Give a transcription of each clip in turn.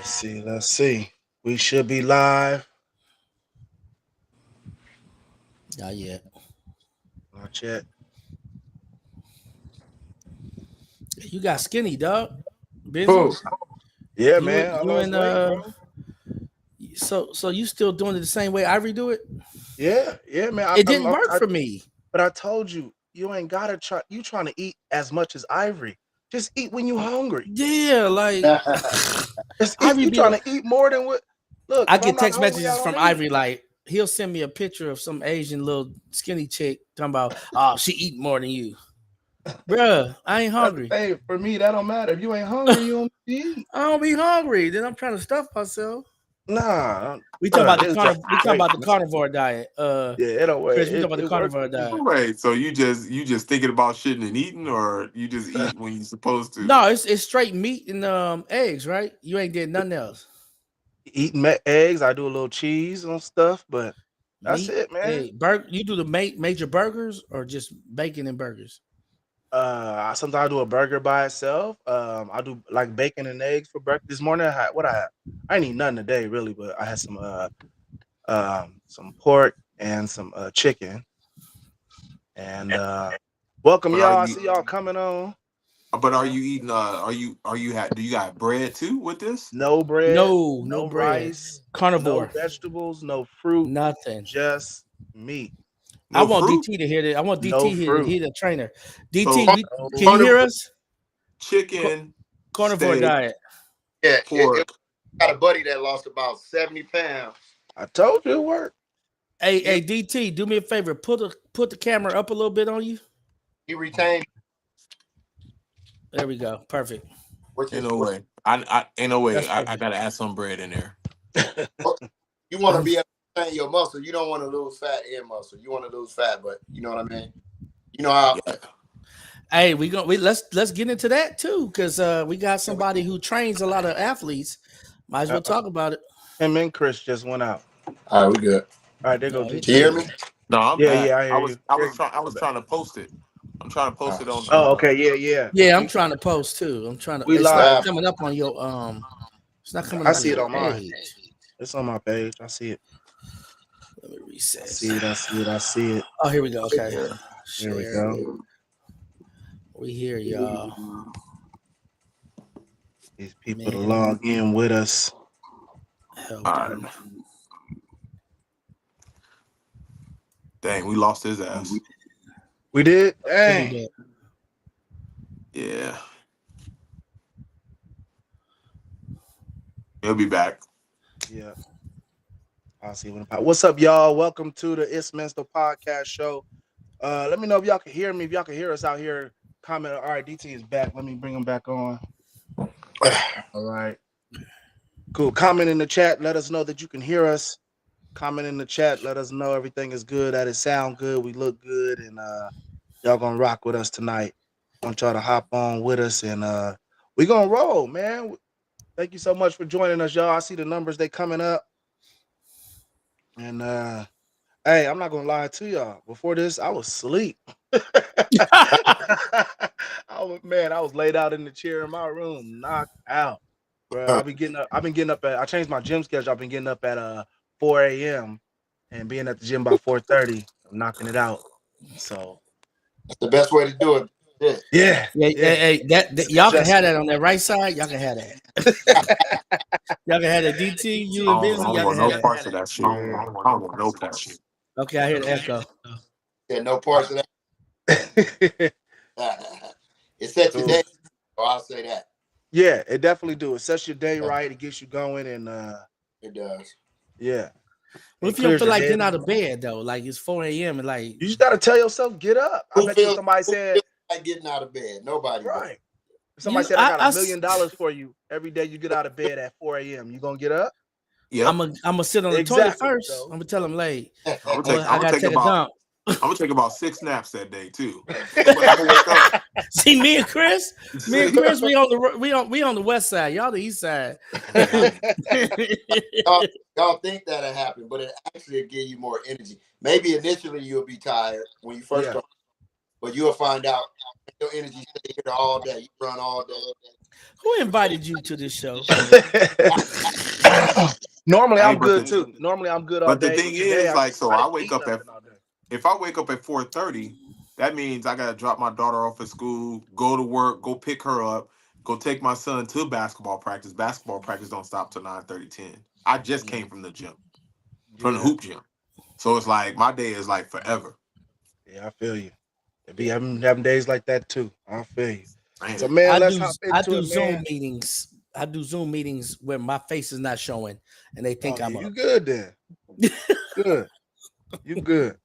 Let's see. We should be live. Not yet. Not yet. You got skinny, dog. Who? Busy. Yeah, You man. I you lost and weight, bro. so you still doing it the same way Ivory do it? Yeah, man. It didn't work for me. But I told you, you ain't gotta try. You trying to eat as much as Ivory? Just eat when you hungry. Yeah, like Just eat. Ivory You be trying like, to eat more than what? Look, I if I'm get not text hungry, I messages don't from eat. Ivory like he'll send me a picture of some Asian little skinny chick talking about, oh, she eat more than you. Bruh, I ain't hungry. Hey, for me, that don't matter. If you ain't hungry, you don't eat. I don't be hungry. Then I'm trying to stuff myself. Nah. We talking about It's just we talking about the great. carnivore diet. Yeah, it don't work. Chris, we talking about the It carnivore works. diet. Wait, so you just thinking about shitting and eating, or you just eat when you're supposed to? No, it's straight meat and eggs, right? You ain't did nothing else. Eating eggs, I do a little cheese and stuff, but that's Meat, it, man. egg, you do the major burgers or just bacon and burgers? Sometimes I do a burger by itself. I do like bacon and eggs for breakfast. This morning I had what I had. I didn't eat nothing today really, but I had some pork and some chicken. And welcome But y'all. I see y'all coming on. are you eating? Do you got bread too with this? No bread, No bread. rice, Carnivore. no vegetables, no fruit, Nothing. just meat. I No want fruit? DT to hear this. I want DT No here. fruit. He the trainer. So- DT, can you hear us? Chicken, Carnivore steak, diet. Yeah, pork. got a buddy that lost about 70 pounds. I told you it worked. Hey, DT, do me a favor. Put the camera up a little bit on you. He retained. There we go. Perfect. Which Ain't is no way. I ain't no way. That's I perfect. gotta add some bread in there. you want to be able to retain your muscle. You don't want to lose fat and muscle. You want to lose fat, but you know what I mean. You know how. Yeah. Hey, let's get into that too, because we got somebody who trains a lot of athletes. Might as well talk about it. Him and Chris just went out. All right, we good. All right, there go No, DT. You hear me? No, I'm Yeah, back. yeah, I hear you. I was trying to post it. I'm trying to post it on. Oh, okay, yeah. Yeah, I'm trying to post too. I'm trying to. We It's live. not coming up on your It's not coming. I up see it your on mine. page. It's on my page. I see it. Let me reset. I see it. Oh, here we go. Okay, Here we Share. go. We here, y'all. These people to Man. log in with us. Help All right. them. Dang, we lost his ass. We did? We'll Dang. do that. Yeah. He'll be back. Yeah. I'll see when what's up, y'all? Welcome to the ItsMENtalPodcast show. Let me know if y'all can hear me. If y'all can hear us out here, comment. All right, DT is back. Let me bring him back on. All right. Cool. Comment in the chat. Let us know that you can hear us. Comment in the chat. Let us know everything is good, that it sound good, we look good, and y'all gonna rock with us tonight. Want y'all to hop on with us, and we gonna roll, man. Thank you so much for joining us, y'all. I see the numbers, they coming up. And hey, I'm not gonna lie to y'all. Before this, I was asleep. I was laid out in the chair in my room, knocked out. Bro, I've been getting up at I changed my gym schedule. I've been getting up at 4 a.m. and being at the gym by 4:30. I'm knocking it out. So That's the best way to do it. yeah. Hey, that y'all can have that on that right side. Y'all can have that. Y'all can have that. DT, you and Busy. I don't Y'all want can no have parts of that shit. I don't want no parts. Okay, I hear the echo. Yeah, no parts of that. It sets your day. So I'll say that. Yeah, it definitely do. It sets your day right. It gets you going, and It does. yeah. What if you don't feel like getting out of bed though? Like it's 4 a.m. and like You just gotta tell yourself, get up. I bet you somebody said like getting out of bed. Nobody right. If somebody said I got $1 million for you every day you get out of bed at 4 a.m., you gonna get up? Yeah. I'm gonna sit on the toilet first. I'm gonna tell them late. I gotta take a dump. I'm gonna take about 6 naps that day too. I'm gonna wake up. See, me and Chris, we on the west side. Y'all the east side. y'all think that'll happen, but it actually will give you more energy. Maybe initially you'll be tired when you first start. but you'll find out your energy stay here all day. You run all day. Who invited you to this show? Normally Hey, I'm good too. Normally I'm good all but the day. thing Today is, like, so I I didn't wake eat up at nothing all day. if I wake up at 4:30, that means I gotta drop my daughter off at school, go to work, go pick her up, go take my son to basketball practice. Basketball practice don't stop till 9:30, 10. I just came from the gym, from the Yeah, hoop gym. So it's like my day is like forever. yeah, I feel you. It be having days like that too. I feel you. Man. So man, I let's do hop I into do it, Zoom man. meetings. I do Zoom meetings where my face is not showing, and they think Oh, I'm yeah, you up. good then? Good. You good?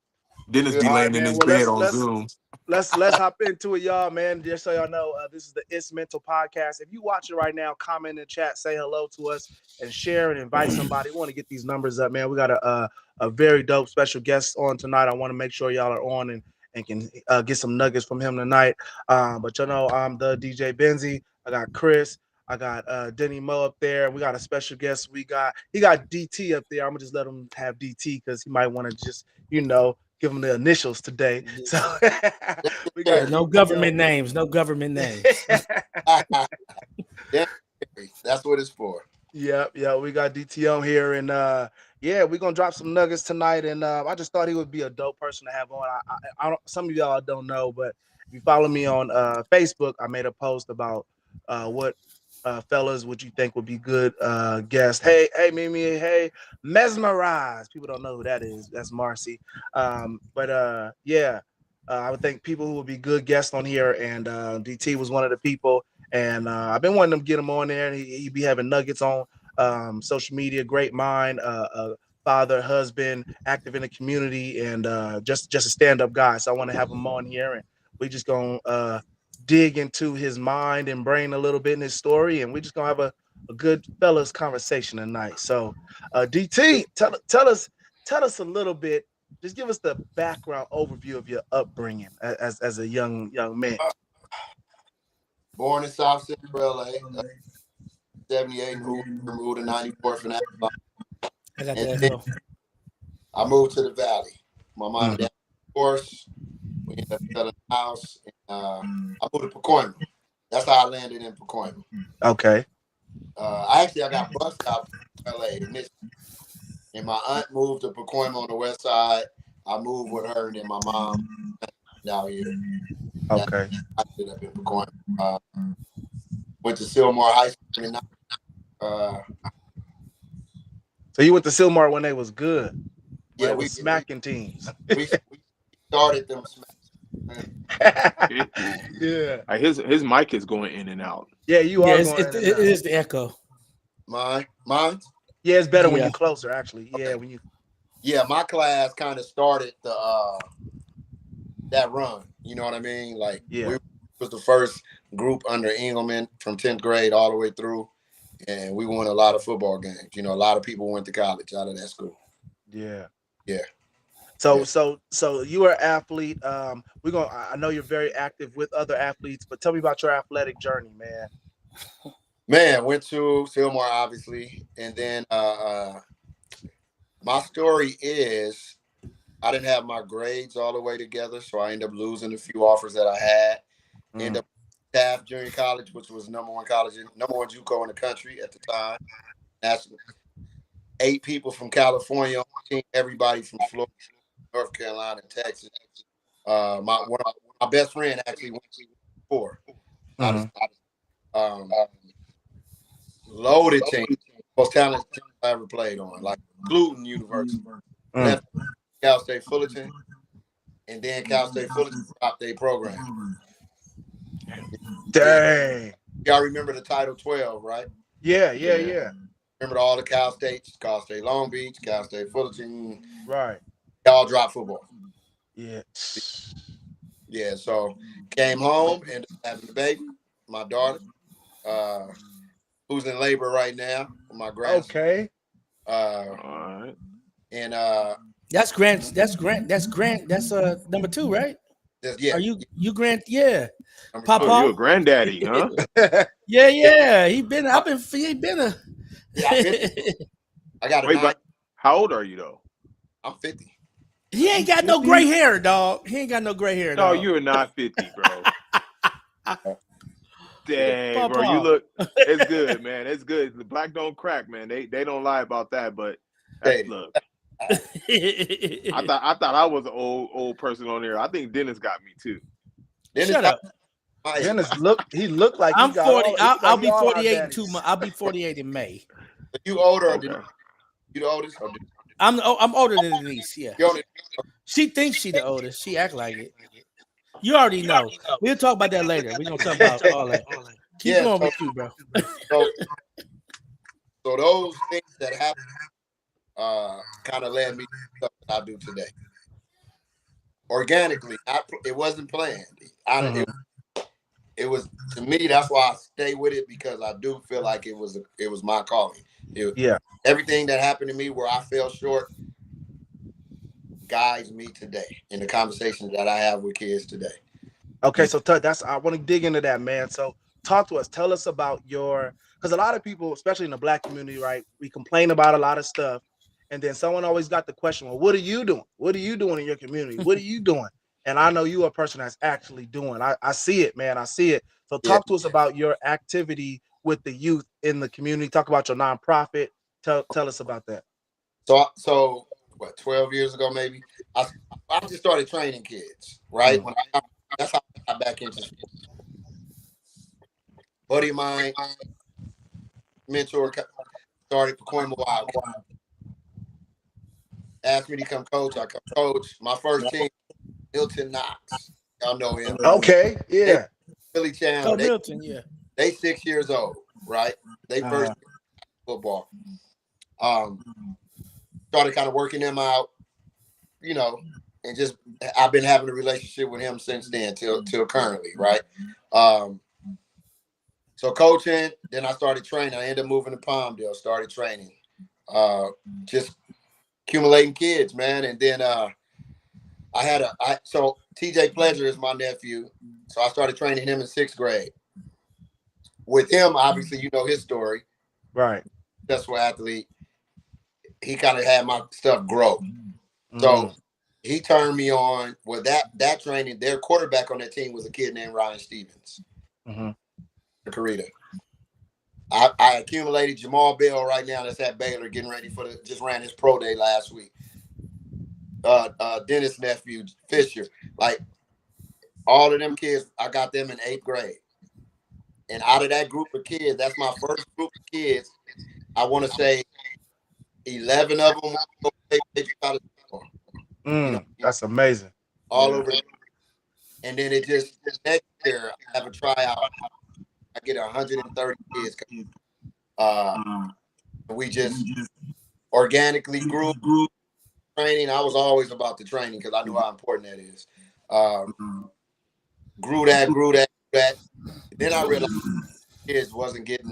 Dennis Good. be All right, laying in man. his Well, bed on Zoom. let's hop into it, y'all, man. Just so y'all know, this is the It's Mental Podcast. If you watch it right now, comment in the chat, say hello to us, and share and invite somebody. We want to get these numbers up, man. We got a very dope special guest on tonight. I want to make sure y'all are on and can get some nuggets from him tonight. But you know, I'm the DJ BENZI. I got Chris. I got Denny Mo up there. We got a special guest. He got DT up there. I'm gonna just let him have DT because he might want to just give him the initials today. So we got Yeah. No DT government names. No government names. Yeah, that's what it's for. Yeah, we got DT on here, and yeah, we're gonna drop some nuggets tonight. And I just thought he would be a dope person to have on. I don't. Some of y'all don't know, but if you follow me on Facebook, I made a post about what fellas would you think would be good guests. Hey, Mimi, hey, Mesmerize. People don't know who that is. That's Marcy. But yeah, I would think people who would be good guests on here, and DT was one of the people. And I've been wanting to get him on there, and he be having nuggets on social media. Great mind, father, husband, active in the community, and just a stand up guy. So I want to have him on here, and we just gonna dig into his mind and brain a little bit in his story, and we just gonna have a good fellas conversation tonight. So, DT, tell us a little bit. Just give us the background overview of your upbringing as a young man. Born in South Central LA, 78 moved to 94 from that. I got And that then echo. I moved to the Valley. My mom and Mhm. dad, of course, we ended up selling the house. And, I moved to Pacoima. That's how I landed in Pacoima. Okay. I got bused out to LA initially. And my aunt moved to Pacoima on the west side. I moved with her, and then my mom out here. Okay. I ended up in Pacoima. Went to Sylmar High School. And, So you went to Silmar when they was good, when yeah, they was smacking teams. we started them. Yeah. His mic is going in and out. Yeah, you Yeah, are going in it and out. is the echo. Mine. Yeah, it's better when Yeah. you're closer, actually. Yeah, Okay. when you Yeah, my class kind of started the that run. You know what I mean? Like yeah. we was the first group under Engelman from 10th grade all the way through, and we won a lot of football games. You know, a lot of people went to college out of that school. Yeah. Yeah. So Yeah. so you are an athlete. I know you're very active with other athletes, but tell me about your athletic journey, man. Man, went to Fillmore obviously, and then my story is I didn't have my grades all the way together, so I ended up losing a few offers that I had. Ended up Taft Junior College, which was number one JUCO in the country at the time. That's 8 people from California, everybody from Florida, North Carolina, Texas. My best friend actually went to 4 out of loaded team, most talented team I ever played on, like Gluten University. Left Cal State Fullerton, and then Cal State Fullerton dropped their program. Yeah. Dang. Y'all remember the Title 12, right? Yeah. Remember all the Cal States, Cal State Long Beach, Cal State Fullerton. Right. Y'all dropped football. Yeah. Yeah, so came home and having a baby, my daughter, who's in labor right now with my grandson. Okay. All right. And That's Grant. That's Grant. That's Grant. That's number 2, right? yeah. Are you Grant? Yeah. Number Papa? 2. Oh, you a granddaddy, huh? Yeah. He been a Yeah, I got a Wait, 9. but how old are you though? I'm 50. He ain't got no gray hair, dog. He ain't got no gray hair, No, dog. you are not 50, bro. Dang, bro, you Pawpaw. look. It's good, man. It's good. The black don't crack, man. They don't lie about that. But that's look. I thought I was an old person on there. I think Dennis got me too. Shut up. Dennis looked like I'm he got 40. all. I'll be all our 48 in daddies. 2 months. I'll be 48 in May. You older? Okay. You the oldest? Or I'm older than Denise. Yeah. you're only, She thinks she the oldest. She act like it. You already know. We'll talk about that later. We're gonna talk about all that. Keep going with you, bro. so those things that happened kind of led me to stuff that I do today. Organically, it wasn't planned. It was, to me, that's why I stay with it, because I do feel like it was my calling. Everything that happened to me where I fell short guides me today in the conversations that I have with kids today. Okay, so I want to dig into that, man. So talk to us. Tell us about because a lot of people, especially in the Black community, right, we complain about a lot of stuff, and then someone always got the question, well, what are you doing? What are you doing in your community? What are you doing? And I know you are a person that's actually doing. I see it, man. I see it. So talk to us about your activity with the youth in the community. Talk about your nonprofit. Tell us about that. So what, 12 years ago, maybe, I just started training kids, right? That's how I got back into sports. Buddy of mine, mentor, started for Pacoima Wild. Asked me to come coach. I come coach. My first team, Milton Knox. Y'all know him. Okay, yeah. Philly Channel. Milton, yeah. They 6 years old, right? They first football. Started kind of working them out, and just I've been having a relationship with him since then till currently, right? So coaching, then I started training. I ended up moving to Palmdale, started training, just accumulating kids, man. And then so TJ Pledger is my nephew, so I started training him in 6th grade. With him, obviously, you know his story, right? Successful athlete. He kind of had my stuff grow. So he turned me on with that training. Their quarterback on that team was a kid named Ryan Stevens. Carita. I accumulated Jamal Bell right now. That's at Baylor, getting ready just ran his pro day last week. Dennis' nephew, Fisher. Like, all of them kids, I got them in 8th grade. And out of that group of kids, that's my first group of kids. I want to say 11 of them that's amazing. All over. And then it just, next year, I have a tryout. I get 130 kids. We just organically grew training. I was always about the training because I knew how important that is. Grew that. Then I realized kids wasn't getting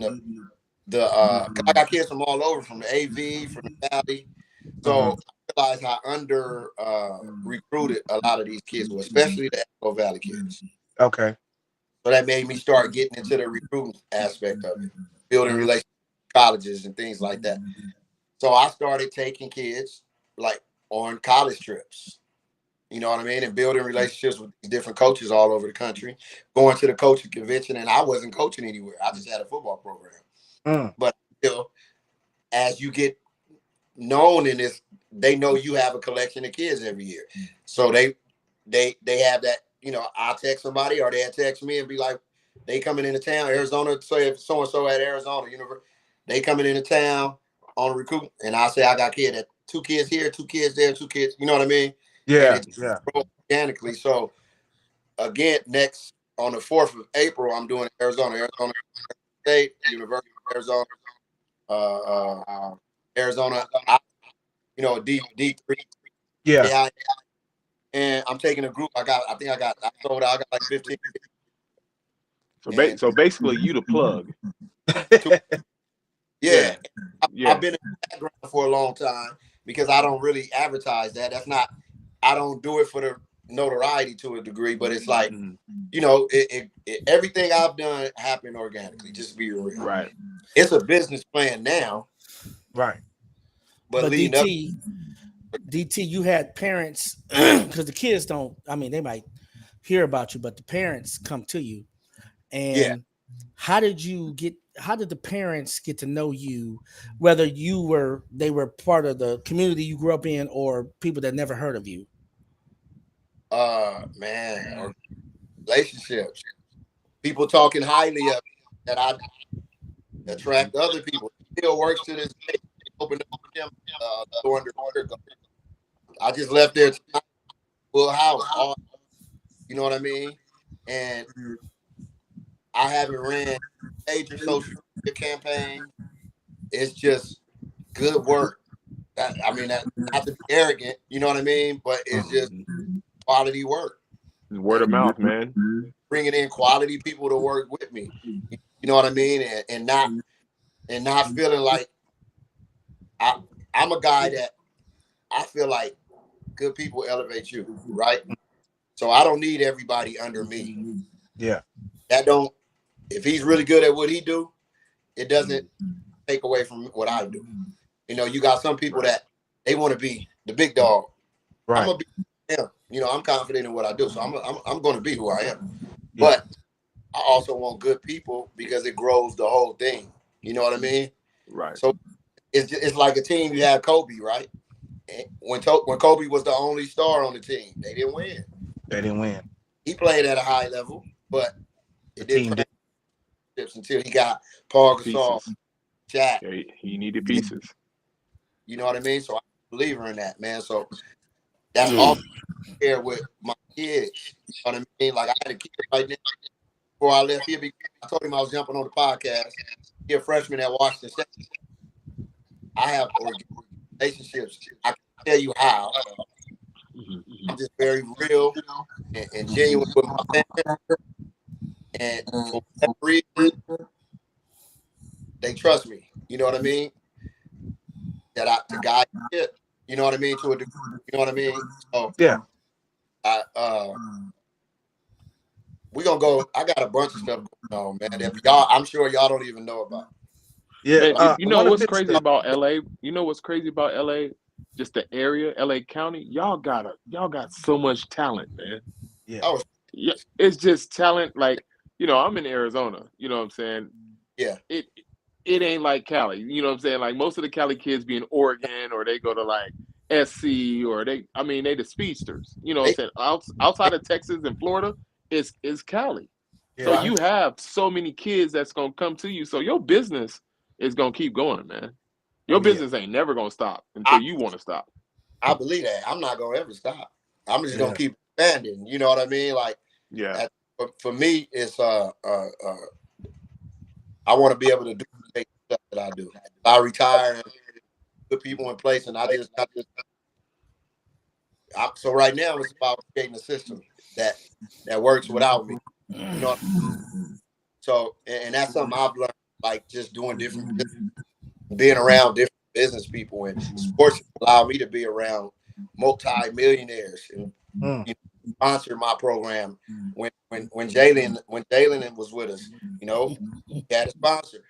cause I got kids from all over, from the AV, from the Valley. So I realized how under recruited a lot of these kids were, especially the Echo Valley kids. Okay. So that made me start getting into the recruiting aspect of it, building relationships with colleges and things like that. So I started taking kids like on college trips, you know what I mean, and building relationships with these different coaches all over the country, going to the coaching convention, and I wasn't coaching anywhere. I just had a football program. But still, as you get known in this, they know you have a collection of kids every year. So they have that, I'll text somebody or they'll text me and be like, they coming into town, Arizona, say if so-and-so at Arizona, they coming into town on a recruit, and I say I got kid at 2 kids here, 2 kids there, 2 kids, you know what I mean? Yeah, and it's organically. So again, next on the 4th of April, I'm doing Arizona State, University of Arizona, D3. Yeah. And I'm taking a group. I sold out. I got like 15. So basically, you the plug. Yeah. I've been in the background for a long time because I don't really advertise that. I don't do it for the notoriety to a degree, but it's like, everything I've done happened organically, just to be real. Right. It's a business plan now. Right. But DT, DT, you had parents because the kids don't. I mean, they might hear about you, but the parents come to you. Yeah. And how did you get? How did the parents get to know you? Whether they were part of the community you grew up in, or people that never heard of you. Man, or relationships. People talking highly of me that I attract other people. It still works to this day. Opened up a gym door under a year ago. I just left there tonight, full house. All you know what I mean? And I haven't ran major social media campaign. It's just good work. I mean, that not to be arrogant, you know what I mean? But it's just quality work Word and of mouth, man. bringing in quality people to work with me. You know what I mean? And not feeling like I'm a guy that I feel like good people elevate you, right? So I don't need everybody under me. Yeah. That don't. If he's really good at what he do, it doesn't take away from what I do. You know, you got some people that they want to be the big dog. I'm Right. gonna be him. You know, I'm confident in what I do, so I'm going to be who I am. Yeah. But I also want good people because it grows the whole thing. You know what I mean? Right. So it's like a team. You have Kobe, right? And when Kobe was the only star on the team, they didn't win. They didn't win. He played at a high level, but The it didn't team did. translate until he got Paul Gasol, Pieces. Shaq. Yeah, he needed pieces. You know what I mean? So I'm a believer in that, man. So that's all I care with my kids. You know what I mean? Like I had a kid right now before I left here. I told him I was jumping on the podcast. He a freshman at Washington State. I have organic relationships. I can tell you how. I'm just very real and genuine with my family. And for whatever reason, they trust me. You know what I mean? To guide it. You know what I mean? To a degree. You know what I mean? So Yeah. We're gonna go. I got a bunch of stuff going on, man. That y'all, I'm sure y'all don't even know about. Yeah. Man, I you know want to what's finish crazy this. about LA? You know what's crazy about LA? Just the area, LA County. Y'all got so much talent, man. Yeah. Oh Yeah, it's just talent. Like, I'm in Arizona. You know what I'm saying? yeah, It it ain't like Cali. You know what I'm saying? Like most of the Cali kids be in Oregon or they go to like SC or they the speedsters. You know what I'm they, saying? Outside of Texas and Florida, it's Cali. So Yeah. you have so many kids that's gonna come to you. So your business is gonna keep going, man. Your Yeah. business ain't never gonna stop I, until you want to stop. I believe that. I'm not gonna ever stop. I'm just gonna Yeah. keep expanding. You know what I mean? Like Yeah. for me, it's I want to be able to do the stuff that I do. I retire and put people in place, and so right now it's about creating a system that works without me. You know. So and that's something I've learned, like just doing different, being around different business people, and sports allow me to be around multi-millionaires and Mm. sponsor my program. When Jalen was with us, he had a sponsor.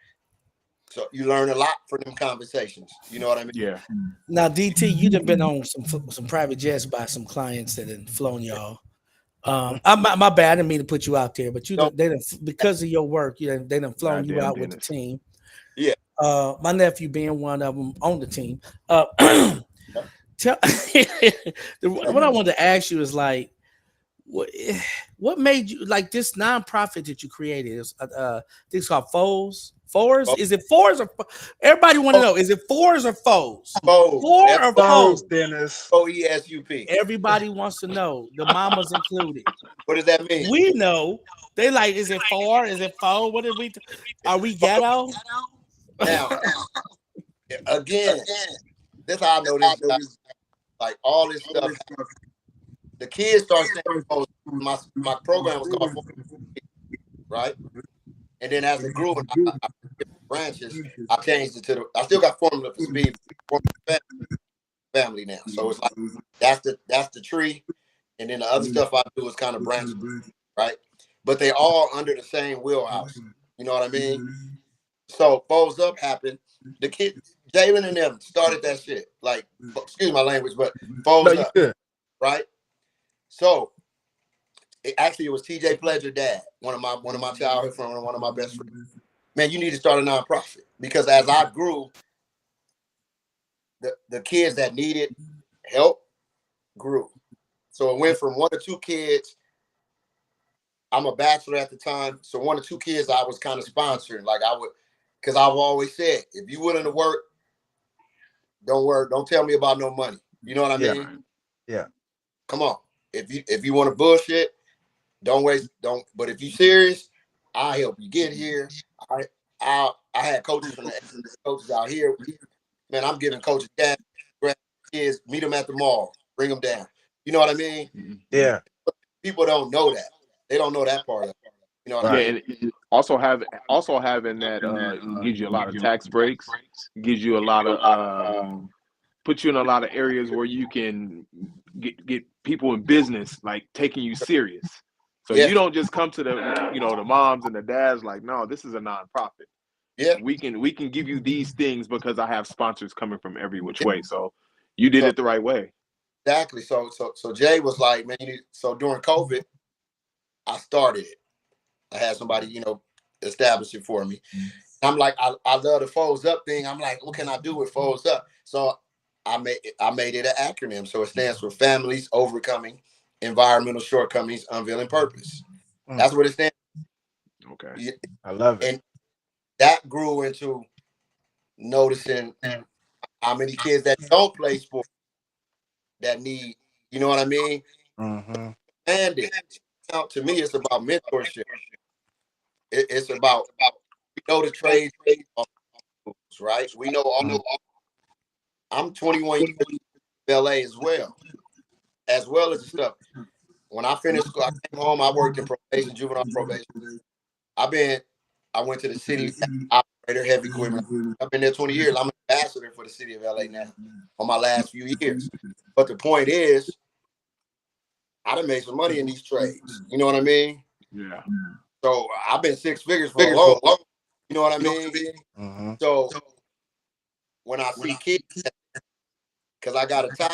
So you learn a lot from them conversations. You know what I mean? Yeah. Now, DT, you done been on some private jets by some clients that have flown y'all. My bad. I didn't mean to put you out there, but So, they done, because of your work, they done flown you Goddamn out with the Dennis. team. yeah. My nephew being one of them on the team. Tell what I wanted to ask you is like, what made you like this nonprofit that you created? Is this called Foes? Fours? Is it fours or everybody want to know? Is it fours or foes? Four or Foes, foes? Dennis. FOESUP. Everybody wants to know. The mamas included. What does that mean? We know. They like, is it four? Is it four? What did we? Are we ghetto? Now, again, this how I know this. Like all this stuff. The kids start saying, "Oh, my program was called right?" And then as it grew, and I branches, I changed it to I still got Formula for Speed, family now. So it's like that's the tree, and then the other stuff I do is kind of branch, right? But they all under the same wheelhouse. You know what I mean? So Foes Up happened. The kids, Jalen and them started that shit. Like, excuse my language, but No, foes you up, good. right? So it was TJ Pledger's dad, one of my childhood friends, one of my best friends. Man, you need to start a nonprofit because as I grew, the kids that needed help grew. So it went from 1 or 2 kids. I'm a bachelor at the time, so 1 or 2 kids I was kind of sponsoring. Like I would, because I've always said, if you're willing to work, don't work. Don't tell me about no money. You know what I mean? Yeah. Come on. If you want to bullshit, don't waste. Don't. But if you serious, I'll help you get here. I had coaches from the coaches out here. Man, I'm giving coaches gas, grab kids, meet them at the mall, bring them down. You know what I mean? Yeah. People don't know that. They don't know that part of it. You know what I Yeah, mean? and also having that gives you a lot of tax breaks, gives you a lot of puts you in a lot of areas where you can get people in business like taking you serious. So Yeah. you don't just come to the moms and the dads like, no, this is a nonprofit. Yeah. We can give you these things because I have sponsors coming from every which way. So you did it the right way. Exactly. So Jay was like, man, so during COVID, I started it. I had somebody, establish it for me. I'm like, I love the Foes Up thing. I'm like, what can I do with Foes Up? So I made it an acronym. So it stands for Families Overcoming Environmental Shortcomings, Unveiling Purpose. That's what it stands for. Okay. I love it. And that grew into noticing how many kids that don't play sports that need, you know what I mean? Mm-hmm. And to me, it's about mentorship. It's about we know the trades, right? We know all. I'm 21 years in LA as well as the stuff. When I finished school, I came home. I worked in probation, juvenile probation. I went to the city operator, heavy equipment. I've been there 20 years. I'm an ambassador for the city of LA now on my last few years. But the point is, I done made some money in these trades. You know what I mean? Yeah. So I've been 6 figures for a long. You know what I mean? Mm-hmm. So when I see kids, because I got a tie,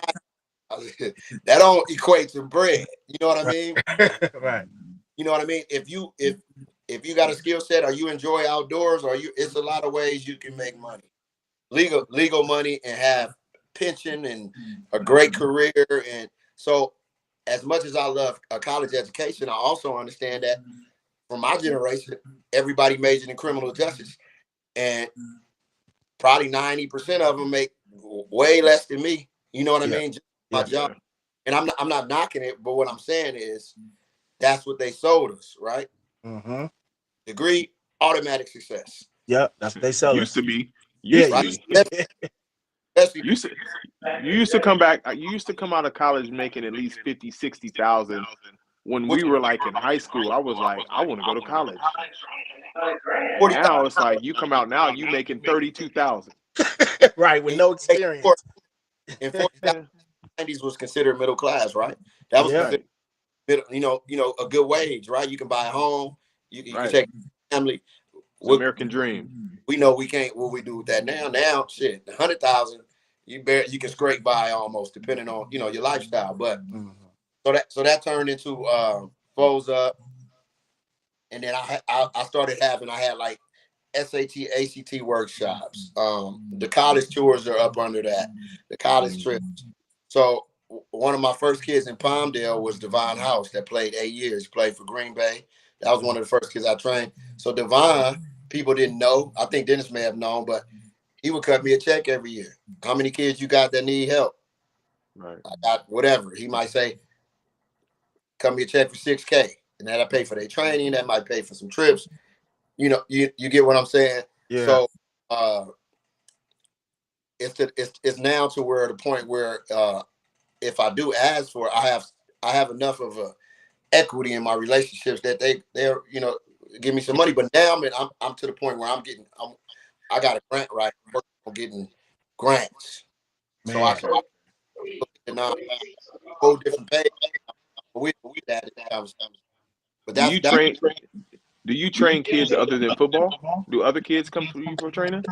that don't equate to bread. You know what I mean? Right. You know what I mean? If you got a skill set or you enjoy outdoors or it's a lot of ways you can make money. Legal money and have pension and a great career. And so as much as I love a college education, I also understand that for my generation, everybody majored in criminal justice. And probably 90% of them make way less than me. You know what I mean? Just my job. And I'm not knocking it, but what I'm saying is that's what they sold us, right? Mm-hmm. Degree, automatic success. Yep, that's what they sell Used us. to be. Yeah, Used to be. Especially You used to come back. You used to come out of college making at least 50, 60,000. When we were like in high school, I was like, I want to go to college. 40,000 Now it's like you come out now, you making 32,000. right, with no experience. and 40,090s was considered middle class, right? That was Yeah. considered middle, a good wage, right? You can buy a home, you can take a family. It's American dream. We know we can't. What we do with that now? Now, shit, 100,000, you can scrape by almost, depending on your lifestyle. But so that turned into Foes Up, and then I started having I had like SAT, ACT workshops. The college tours are up under that. The college trips. So one of my first kids in Palmdale was Devon House that played 8 years. He played for Green Bay. That was one of the first kids I trained. So Devon, people didn't know. I think Dennis may have known, but he would cut me a check every year. How many kids you got that need help? Right. I got whatever. He might say, cut me a check for $6K. And that'll pay for their training. That might pay for some trips. You get what I'm saying? Yeah. So it's now to where the point where if I do ask for it, I have enough of a equity in my relationships that they're give me some money. But now I'm to the point where I got a grant right. I'm working on getting grants. Man. So I can look at the whole different page. We that but Do you train kids other than football? Do other kids come to you for training?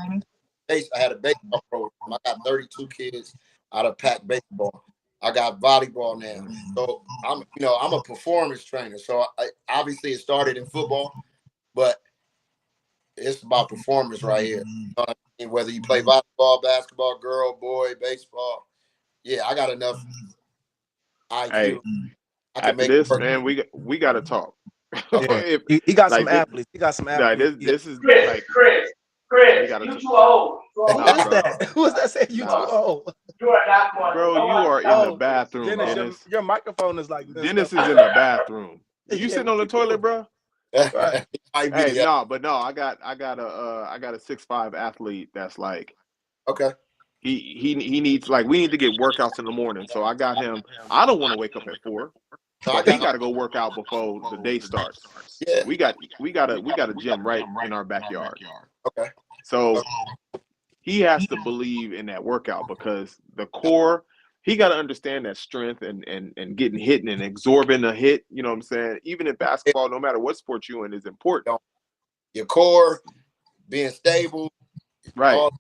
I had a baseball program. I got 32 kids out of pack baseball. I got volleyball now. So I'm a performance trainer. So obviously it started in football, but it's about performance right here. You know what I mean? Whether you play volleyball, basketball, girl, boy, baseball. Yeah, I got enough IQ. Hey, I can after make it this, work. man, we got to talk. Yeah, If, he got some like this, athletes. He got some nah, athletes. this is like we Chris, got to. you too old. Who Nah, is bro. that? Who is that saying you too Nah, old? You are not going to bro, no you one. are in the Oh, bathroom, Dennis, Dennis. your microphone is like messed up. Dennis is in the bathroom. You Yeah, sitting what on the you toilet, doing? bro? Right. Might be Hey, the no, but no, I got a 6'5" athlete that's like okay. he needs like we need to get workouts in the morning. So I got him. I don't want to wake up at 4, No, I but he got got to go work out before the day starts. yeah. We got a gym right in our backyard. Okay. So he has to believe in that workout because the core. He got to understand that strength and getting hit and absorbing a hit. You know what I'm saying? Even in basketball, no matter what sport you're in, is important. Your core being stable. Right. All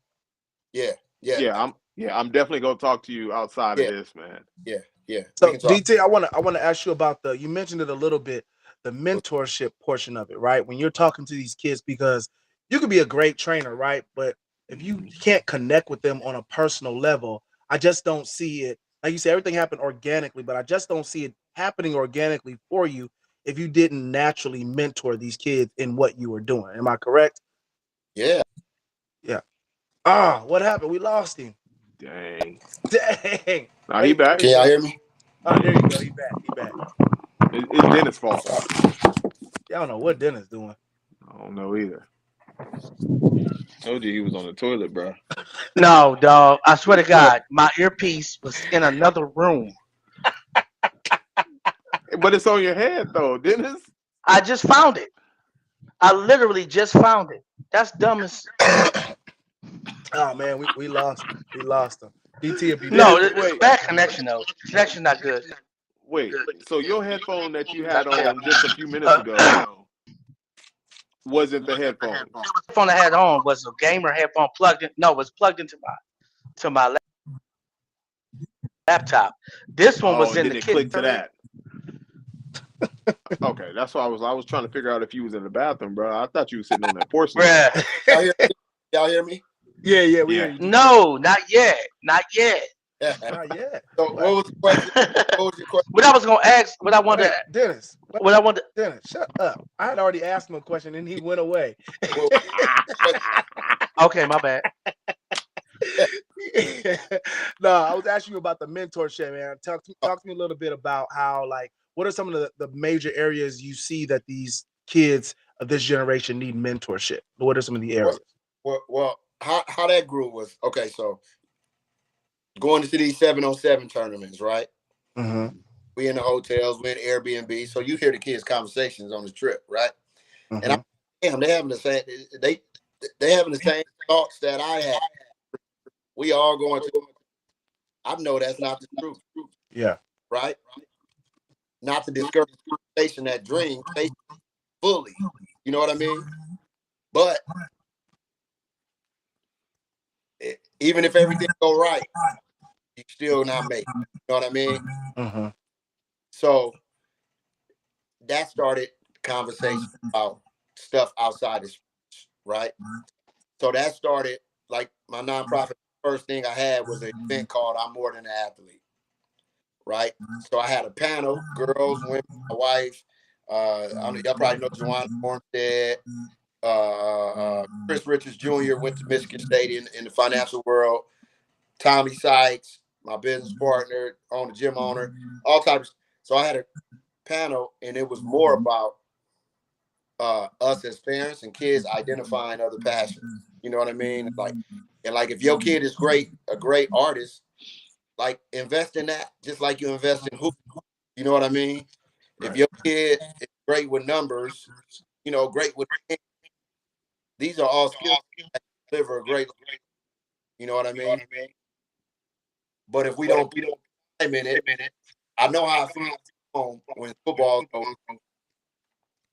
yeah. I'm definitely gonna talk to you outside of Yeah. this, man. Yeah. We So can talk. DT, I wanna ask you about you mentioned it a little bit, the mentorship portion of it, right? When you're talking to these kids, because you could be a great trainer, right? But if you can't connect with them on a personal level, I just don't see it. Like you said, everything happened organically, but I just don't see it happening organically for you if you didn't naturally mentor these kids in what you were doing. Am I correct? Yeah. Yeah. What happened? We lost him. Dang. Dang. Now he back. Can y'all hear me? Oh, there you go. He back. He back. It's Dennis' fault. Y'all don't know what Dennis doing. I don't know either. Told you he was on the toilet, bro. No, dog. I swear to God, my earpiece was in another room. But it's on your head though, Dennis. I just found it. I literally just found it. That's dumb as Oh man, we lost him. We lost him. DT, if you no. Dennis, did, It's a wait, bad connection though. Connection not good. wait. So your headphone that you Not had good. on just a few minutes ago wasn't the headphones. Phone I had on was a gamer headphone plugged in. No, it was plugged into my laptop. This one Oh, was and in then the it kitchen. clicked to that. Okay, that's why I was trying to figure out if you was in the bathroom, bro. I thought you was sitting on that porcelain. Bruh. Y'all hear me? yeah, we hear Yeah. you. No, not yet. Not yet. Not yet. So what was the question? What was your question? What I was gonna ask, what I wanted, Wait, Dennis. what I wanted. Dennis, shut up. I had already asked him a question and he went away. What was the question? Okay, my bad. No, I was asking you about the mentorship, man. Talk to me a little bit about how, like, what are some of the major areas you see that these kids of this generation need mentorship? What are some of the areas? Well, how that grew was okay. So going to these 7-on-7 tournaments, right? Mm-hmm. We in the hotels, we in Airbnb. So you hear the kids' conversations on the trip, right? And Mm-hmm. damn, they having the same thoughts that I had. We all going to. I know that's not the truth, Yeah. right? Not to discourage chasing that dream, chase fully. You know what I mean? But even if everything go right, you still not make it. You know what I mean? Mm-hmm. So that started conversation about stuff outside of sports, right? So that started like my nonprofit. First thing I had was an event called "I'm More Than an Athlete," right? So I had a panel, girls, women, my wife. Y'all probably know Joanna Morstead. Chris Richards Jr. went to Michigan State in the financial world. Tommy Sykes, my business partner, owner, gym owner, all types. So I had a panel, and it was more about us as parents and kids identifying other passions. You know what I mean? Like if your kid is a great artist, like invest in that, just like you invest in hoop. You know what I mean? Right. If your kid is great with numbers, great with these are all skills that deliver a great. You know what I mean? But if we don't put time in it, I know how I feel home when football's over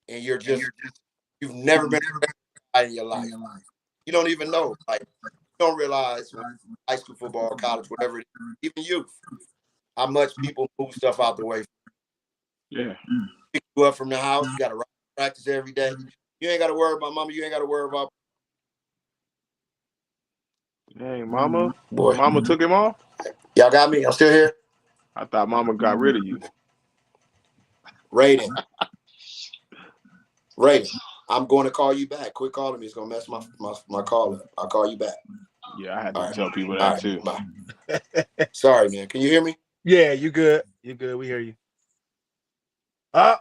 and you've never been in your life. You don't even know. Like don't realize when high school football, college, whatever it is, even youth, how much people move stuff out the way. Yeah. Pick you up from the house. You got to practice every day. You ain't got to worry about mama. You ain't got to worry about. Dang, mama. Boy. Mama took him off? Y'all got me? I'm still here? I thought mama got rid of you. Raiden, I'm going to call you back. Quit calling me. It's going to mess my call up. I'll call you back. Yeah, I had to tell people All that right, too. Bye. Sorry, man. Can you hear me? Yeah, you good. You good. We hear you. Oh,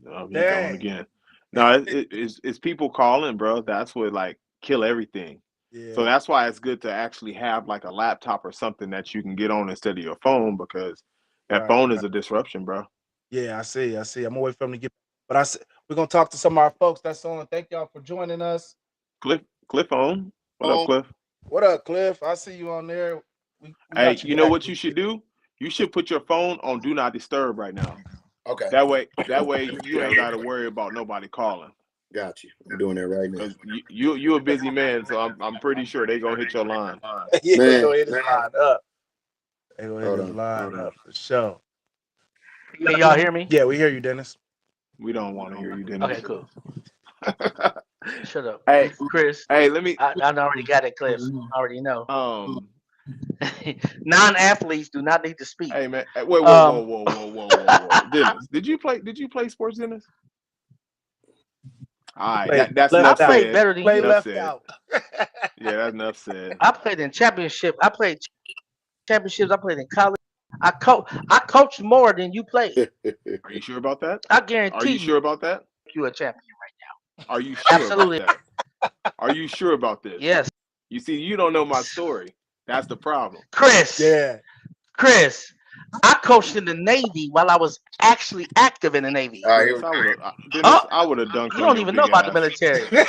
Oh, he's going again. No, it's people calling, bro. That's what like kill everything. yeah. So that's why it's good to actually have like a laptop or something that you can get on instead of your phone, because that phone is a disruption, bro. Yeah, I see. I'm gonna wait for him to get. But we're gonna talk to some of our folks that's on. Thank y'all for joining us. Cliff on. What up, Cliff? What up, Cliff? I see you on there. We Hey, got you know what you should do? You should put your phone on Do Not Disturb right now. Okay. That way you ain't got to worry about nobody calling. Got you. I'm doing that right now. Cause you a busy man, so I'm pretty sure they gonna hit your line. Yeah, they gonna hit his line up. They gonna hit his on. line up for sure. Can y'all hear me? Yeah, we hear you, Dennis. We don't want to hear you, Dennis. Okay, cool. Shut up. Hey, Chris. Hey, let me. I already got it, Cliff. I already know. Non-athletes do not need to speak. Hey man, wait, whoa. Dennis, did you play sports, Dennis? All right, that's enough I played said. better than Play you. left out. Yeah, that's enough said. I played in championship. I played championships. I played in college. I coached more than you played. Are you sure about that? I guarantee Are you sure about that? you a champion right Are you now. sure Absolutely. about that? Are you sure about this? Yes. You see, you don't know my story. That's the problem. Chris. Yeah. Chris, I coached in the Navy while I was actually active in the Navy. Dennis, I would have dunked on you don't your even big know about ass. the military.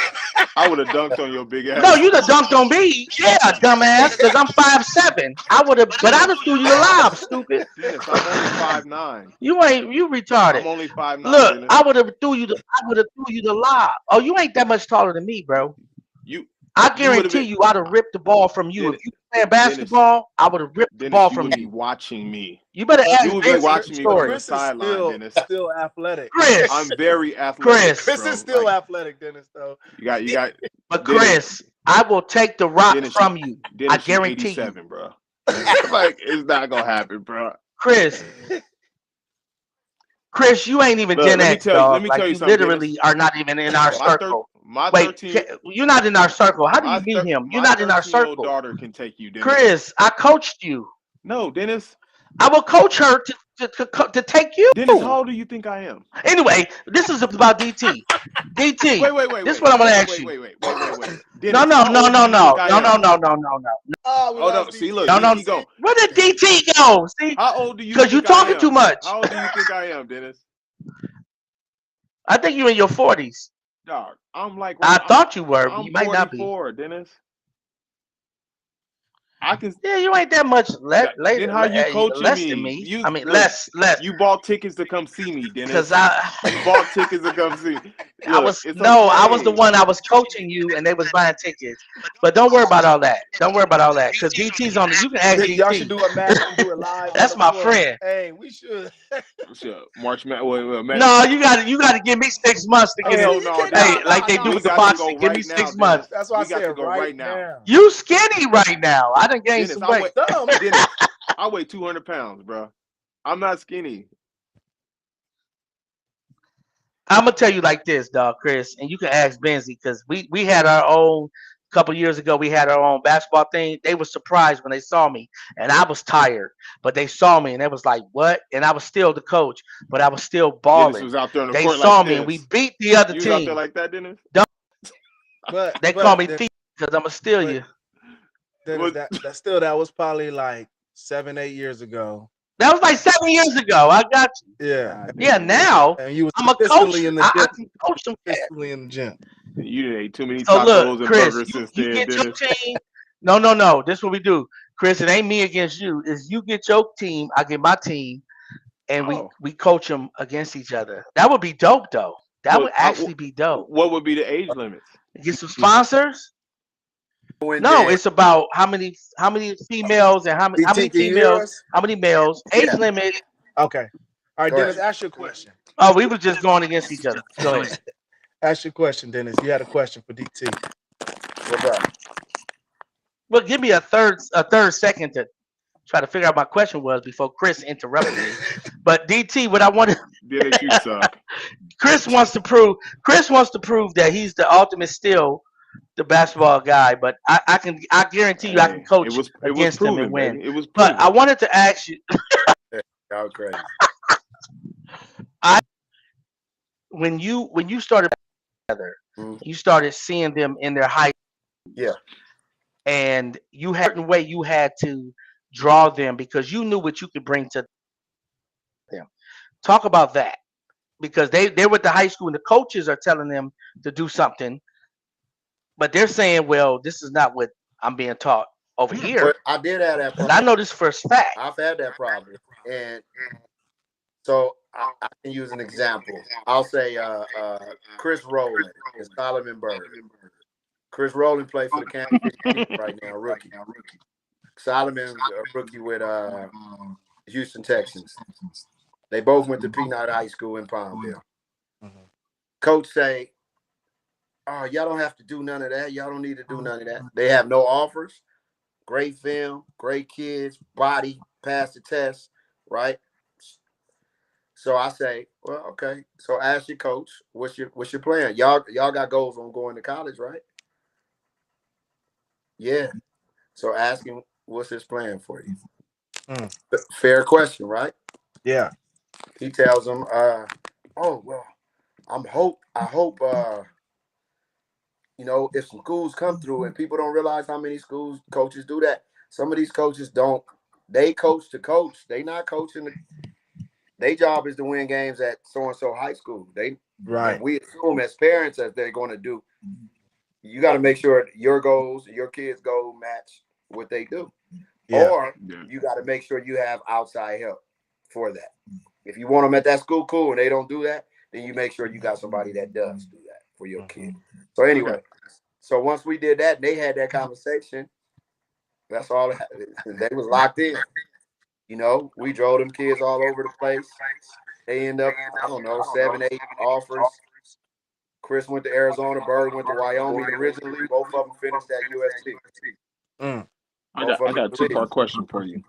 I would have dunked on your big ass. No, you'd have dunked on me. Yeah, dumbass, because I'm 5'7". I would have, but I'd have threw you alive, stupid. Dennis, I'm only 5'9". You retarded. I'm only 5'9". Look, Dennis. I would have threw you the lob. Oh, you ain't that much taller than me, bro. I guarantee you, I'd have ripped the ball from you. Dennis, if you play basketball, I would have ripped the ball from you. you. Be watching me. You better ask You would be Ben's watching me from story. the sideline, Dennis. Still athletic. Chris, I'm very athletic. Chris is still athletic, Dennis. Though you got. But Chris, I will take the rock Dennis, from you. Dennis, I guarantee 87, you, bro. Like it's not gonna happen, bro. Chris, you ain't even Look, Gen X, dog. Let me tell you you something, literally Dennis. are not even in our circle. Wait, you're not in our circle. How do you meet him? You're not in our circle. My 13-year-old daughter can take you, Dennis. Chris, I coached you. No, Dennis. I will coach her to take you. Dennis, how old do you think I am? Anyway, this is about DT. DT. Wait. This is what I'm gonna ask you. Wait. Dennis, no. Oh no! See, look, no. DT go. Where did DT go? See, how old do you? Because you're talking too much. How old do you think I am, Dennis? I think you're in your 40s. Dog, I'm like. I thought you were, but I'm you might not be. 44, Dennis. I can. Yeah, you ain't that much less Then how you coaching than me? I mean, look, less. You bought tickets to come see me, Dennis. Because you bought tickets to come see me. I was the one. I was coaching you, and they was buying tickets. But don't worry about all that. Because DT's on. You can ask DT. Y'all should do a match and do it live. That's my friend. Hey, we should. March Madness. No, you got to give me 6 months to get it. Hey, like they do with the boxing. Give me 6 months. That's why I said right now. You skinny right now. I done gained some weight. Dennis, I weigh 200 pounds, bro. I'm not skinny. I'm gonna tell you like this, dog, Chris, and you can ask Benzi because we had our own. A couple years ago, we had our own basketball thing. They were surprised when they saw me, and I was tired, but they saw me and they was like, "What?" And I was still the coach, but I was still balling. Dennis was out there on the they court saw like me this. and we beat the other you team. Was out there like that, Dennis? They call me thief because I'm gonna steal you. Dennis, that was probably like 7-8 years ago. That was like 7 years ago. I got you. Yeah. Yeah. Now and you was I'm a coach. In the gym. I can coach them. Consistently in the gym. You didn't eat too many so tacos look, and Chris, burgers since you then, get Dennis. your team. No. This is what we do, Chris. It ain't me against you. Is you get your team, I get my team, and we coach them against each other. That would be dope, though. That would actually be dope. What would be the age limits? Get some sponsors. No, it's about how many females and how many DT, can you hear females, us? how many males, age Yeah. limit. Okay. All right, Go Dennis, ahead. ask your question. Oh, we were just going against each other. Go ahead. Ask your question, Dennis. You had a question for DT. What's up? Well, give me a third second to try to figure out my question was before Chris interrupted me. But DT, what I wanted, Dennis, you suck. Chris wants to prove that he's the ultimate still the basketball guy. But I guarantee you I can Hey, coach it was against him and proven, win. baby. It was But I proven. wanted to ask you, Y'all crazy. when you started together, Mhm. you started seeing them in their height, Yeah. and you had a certain way you had to draw them because you knew what you could bring to them. Talk about that because they're with the high school and the coaches are telling them to do something, but they're saying, well, this is not what I'm being taught over here. But I did have that Because I problem. know this for a fact. I've had that problem. And so I can use an example. I'll say Chris Rowland and Solomon Bird. Chris Rowland played for the Kansas City Chiefs right now, rookie. Solomon's a rookie with Houston Texans. They both went to Peanut High School in Palmville. Mhm. Coach say, "Oh, y'all don't have to do none of that. Y'all don't need to do none of that. They have no offers. Great film, great kids, body, pass the test, right?" So I say, "Well, okay. So ask your coach, what's your plan? Y'all got goals on going to college, right?" Yeah. So ask him what's his plan for you. Mm. Fair question, right? Yeah. He tells him, "Oh well, I hope if some schools come through and people don't realize how many schools coaches do that. Some of these coaches don't. They coach to coach. They not coaching. Their job is to win games at so and so high school. And Right. we assume as parents as they're going to do. You got to make sure your goals, your kids' goal match what they do, Yeah. or Yeah. you got to make sure you have outside help for that. If you want them at that school, cool, and they don't do that, then you make sure you got somebody that does do that for your kid. So anyway, so once we did that, and they had that conversation. That's all. They was locked in. We drove them kids all over the place. They end up, I don't know, 7, 8 offers. Chris went to Arizona. Bird went to Wyoming originally. Both of them finished at USC. Mm. Both I of got them a two-part question for you.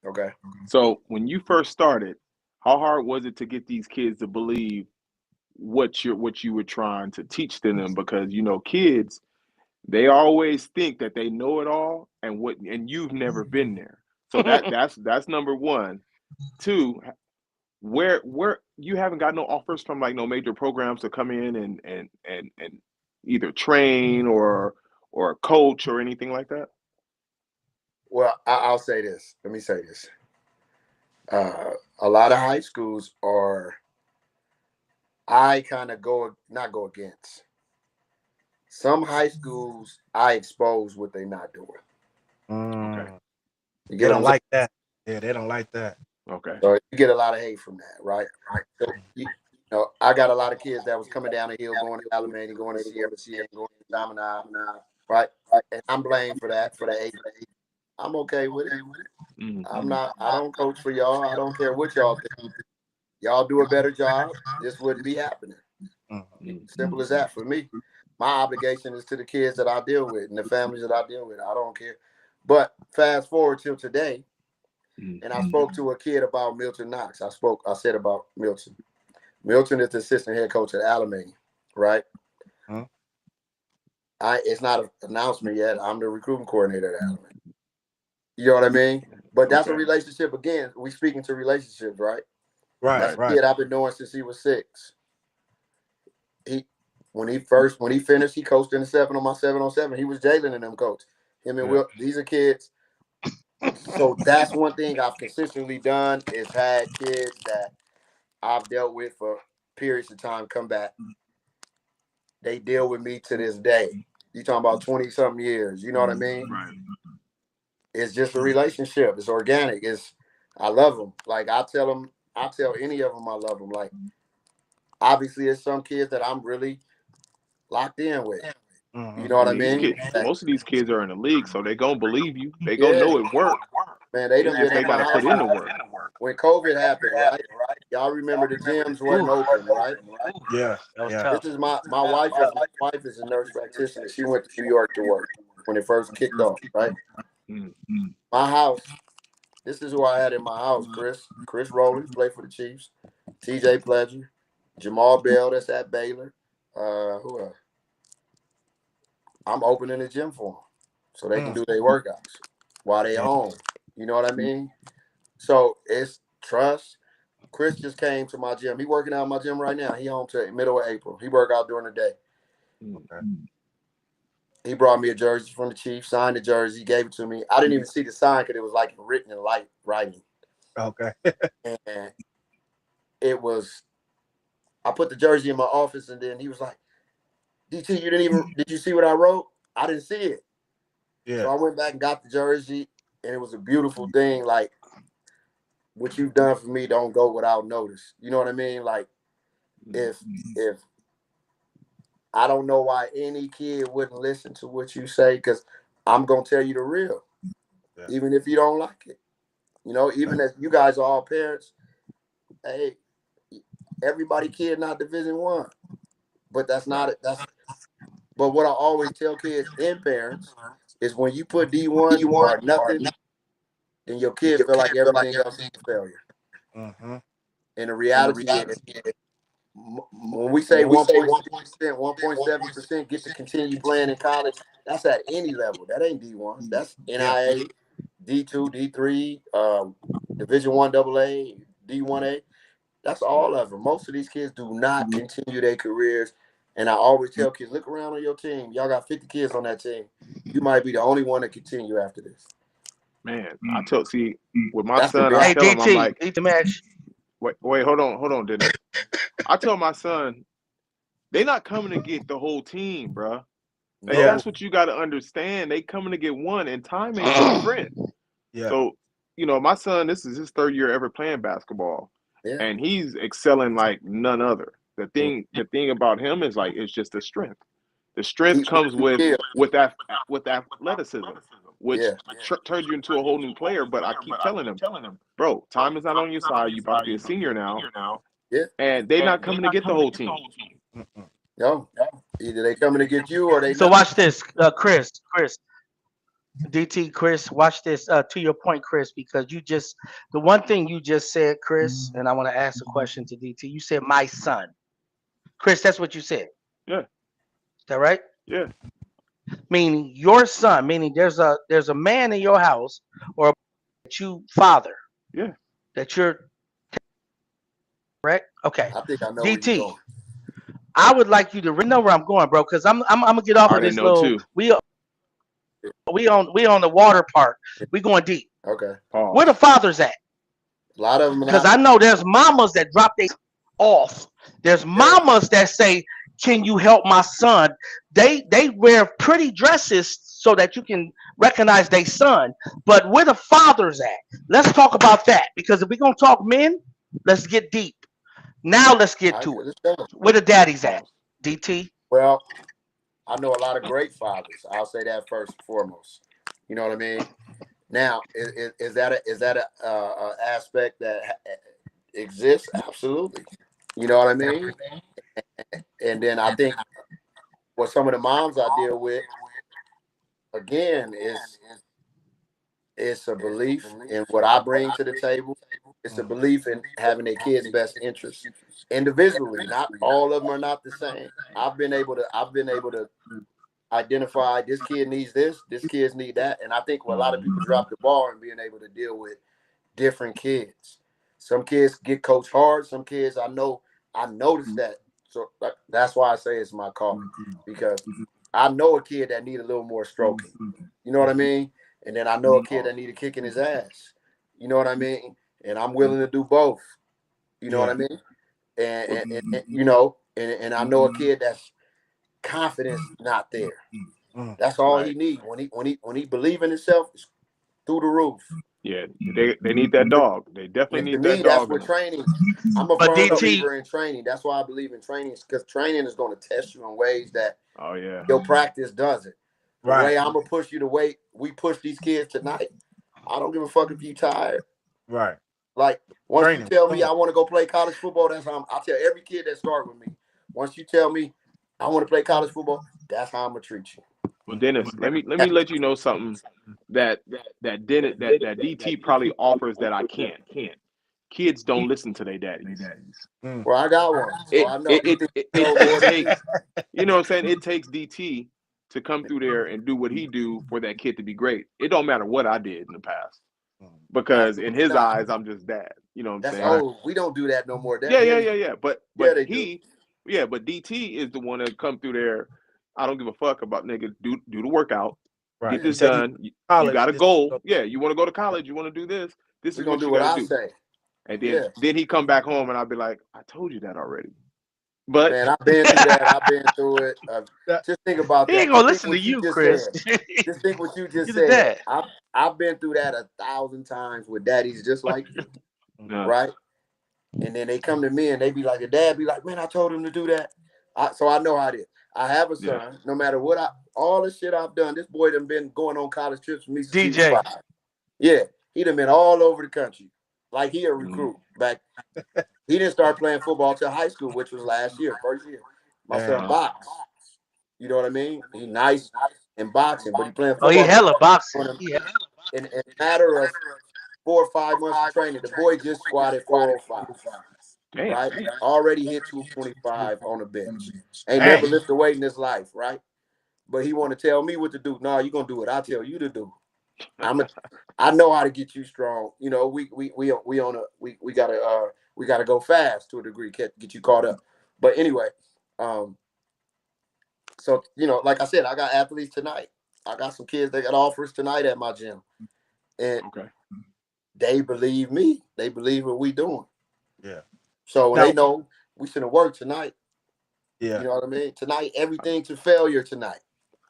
Okay. So when you first started, how hard was it to get these kids to believe what you were trying to teach to them? Because kids, they always think that they know it all, and you've never been there. So that's number one. Two, where you haven't got no offers from like no major programs to come in and either train or coach or anything like that? Well, I'll say this. Let me say this. A lot of high schools are, I kind of not go against. Some high schools, I expose what they're not doing. Okay. Mm. You They get what don't I'm saying? like that. Yeah, they don't like that. Okay. So you get a lot of hate from that, right? So, I got a lot of kids that was coming down the hill, going to Alameda, going to Sierra, going to Diamond, right? And I'm blamed for that, for the hate. I'm okay with it. Mm-hmm. I don't coach for y'all. I don't care what y'all think. Y'all do a better job, this wouldn't be happening. Mm. Simple as that for me. My obligation is to the kids that I deal with and the families that I deal with. I don't care. But fast forward till today, and I spoke to a kid about Milton Knox. I said about Milton. Milton is the assistant head coach at Alameda, right? Huh? It's not an announcement yet. I'm the recruiting coordinator at Alameda. You know what I mean? But that's a relationship. Again, we speaking to relationships, right? Right. That's a Right. kid I've been knowing since he was 6. When he finished, he coached in the 7 on my 7-on-7. He was Jalen and them coach. Him and Will. These are kids. So that's one thing I've consistently done is had kids that I've dealt with for periods of time come back. They deal with me to this day. You talking about 20-something years. You know what I mean? Right. It's just a relationship. It's organic. I love them. Like I tell any of them I love them. Like obviously, there's some kids that I'm really locked in with. You know what I These mean? kids, most of these kids are in the league, so they gonna believe you. They gonna Yeah, know it worked. man, they It's done just been they at my gotta house put in the work. when COVID happened, right? Y'all remember the gyms wasn't open, right? Yeah. That was Yeah. tough. This is my wife is a nurse practitioner. She went to New York to work when it first kicked off, right? Mm. My house. This is who I had in my house: Chris Rowland, played for the Chiefs. T.J. Pledger, Jamal Bell, that's at Baylor. Who else? I'm opening a gym for them so they can do their workouts while they home. You know what I mean? So it's trust. Chris just came to my gym. He working out in my gym right now. He home to middle of April. He work out during the day. Okay. He brought me a jersey from the Chiefs, signed the jersey, gave it to me. I didn't even see the sign because it was like written in light writing. Okay. And it was, I put the jersey in my office and then he was like, DT, did you see what I wrote? I didn't see it. Yeah. So I went back and got the jersey and it was a beautiful thing. Like, what you've done for me don't go without notice. You know what I mean? Like, if I don't know why any kid wouldn't listen to what you say, because I'm gonna tell you the real, even if you don't like it. You know, even as you guys are all parents, hey, everybody kid not Division 1, but that's not it. But what I always tell kids and parents is when you put D1 or nothing, then your kid feel like everything else is a failure. Mm-hmm. And the reality is, when we say 1.6%, 1.7% get to continue playing in college, that's at any level. That ain't D1. That's NIA, D2, D3, Division 1 AA, D1A. That's all of them. Most of these kids do not continue their careers. And I always tell kids, look around on your team. Y'all got 50 kids on that team. You might be the only one to continue after this. Man, see with my That's the son, I reality. Hey, tell him, I'm DT, like, DT match. wait, hold on, Dennis. I tell my son, they not coming to get the whole team, bro. Like Yeah. that's what you got to understand. They coming to get one, and time ain't your friend. Yeah. So, my son, this is his third year ever playing basketball, Yeah. and he's excelling like none other. The thing about him is like it's just the strength. The strength comes with athleticism, which turns you into a whole new player. But I keep telling him, bro, time is not on your side. You about to be a senior now, Yeah. and they not coming to get the whole team. Mm-mm. No. Either they coming to get you or they So not. watch this, Chris, DT, Chris. Watch this. To your point, Chris, because the one thing you just said, Chris, and I want to ask a question to DT. You said my son, Chris. That's what you said. Yeah, Is that right? yeah, Meaning your son. Meaning there's a man in your house or that you father yeah. that you're correct. Okay, I think I know where you're DT. going. I would like you to know where I'm going, bro, because I'm gonna get off I of already this know little. too. We on the water part. We going deep. Okay. Where the Pause. fathers at? A lot of them Because not. I know there's mamas that drop their off. There's Yeah. mamas that say, "Can you help my son?" They wear pretty dresses so that you can recognize their son. But where the fathers at? Let's talk about that because if we're gonna talk men, let's get deep. Now let's get to it. Let's go. Where the daddies at? Pause. DT. Well, I know a lot of great fathers. I'll say that first and foremost. You know what I mean? Now, is that a aspect that exists? Absolutely. You know what I mean? And then I think what some of the moms I deal with again is it's a belief in what I bring to the table. It's a belief in having a kid's best interest individually. Not all of them are not the same. I've been able to identify this kid needs this kids need that, and I think where a lot of people drop the ball in being able to deal with different kids. Some kids get coached hard. Some kids I noticed that. So that's why I say it's my calling, because I know a kid that need a little more stroking. You know what I mean? And then I know a kid that need a kick in his ass. You know what I mean? And I'm willing to do both. You know what I mean? And I know a kid that's confidence not there. Mm. That's all Right. he needs. When he believe in himself, it's through the roof. Yeah, they need that dog. They definitely And to need that me, that's dog where in them. training. I'm a But firm DT, believer in training. That's why I believe in training, because training is going to test you in ways that Oh yeah. your practice doesn't. The Right. way I'm gonna push you, the way we push these kids tonight, I don't give a fuck if you tired. Right. Like once you Training. tell me I want to go play college football, that's how I tell every kid that start with me. Once you tell me I want to play college football, that's how I'm gonna treat you. Well, Dennis, let me let you know something that that DT probably offers that I can't. Kids don't listen to their daddies. Mm. Well, I got one, so It I know it he it thinks it, he it, know it more than me. takes, you know what I'm saying? It takes DT to come through there and do what he do for that kid to be great. It don't matter what I did in the past, because in Absolutely his not. eyes I'm just dad. You know what I'm That's saying? Right. old. We don't do that no more. That Yeah, yeah, men, yeah, yeah. yeah, But they do. but DT is the one that come through there. I don't give a fuck about nigga. Do the workout. Right. Get He this said done. You college. got a This goal. Yeah, you want to go to college. You want to do this. This We're is gonna what do you what got to I do. say. And Yeah, then he come back home and I'll be like, I told you that already. But man, I've been through that. I've been through it. that- Just think about he ain't that. gonna Just think listen to what you you, just Chris. said. Just think what you just You're the said. dad. I've been through that 1,000 times with daddies just like you, uh, right? And then they come to me and they be like, the dad be like, man, I told him to do that. So I know how it is. I have a yeah, son. No matter what all the shit I've done, this boy done been going on college trips with me since he was DJ. 5. Yeah, he done been all over the country. Like he a recruit back. He didn't start playing football till high school, which was last year, first year. My son Damn. box. You know what I mean? He nice in boxing, but he playing Oh, he football. hella boxing. In a matter of 4 or 5 months of training, the boy just squatted 405. damn. Right? Already hit 225 on the bench. Ain't Dang. never lifted a weight in his life, right? But he want to tell me what to do. No, you're gonna do what I tell you to do. I know how to get you strong. You know, we gotta go fast to a degree, get you caught up. But anyway, um, so like I said, I got athletes tonight. I got some kids that got offers tonight at my gym, and Okay. they believe me. They believe what we doing. Yeah. So Now. they know we should have worked tonight. Yeah. You know what I mean? Tonight, everything to failure tonight.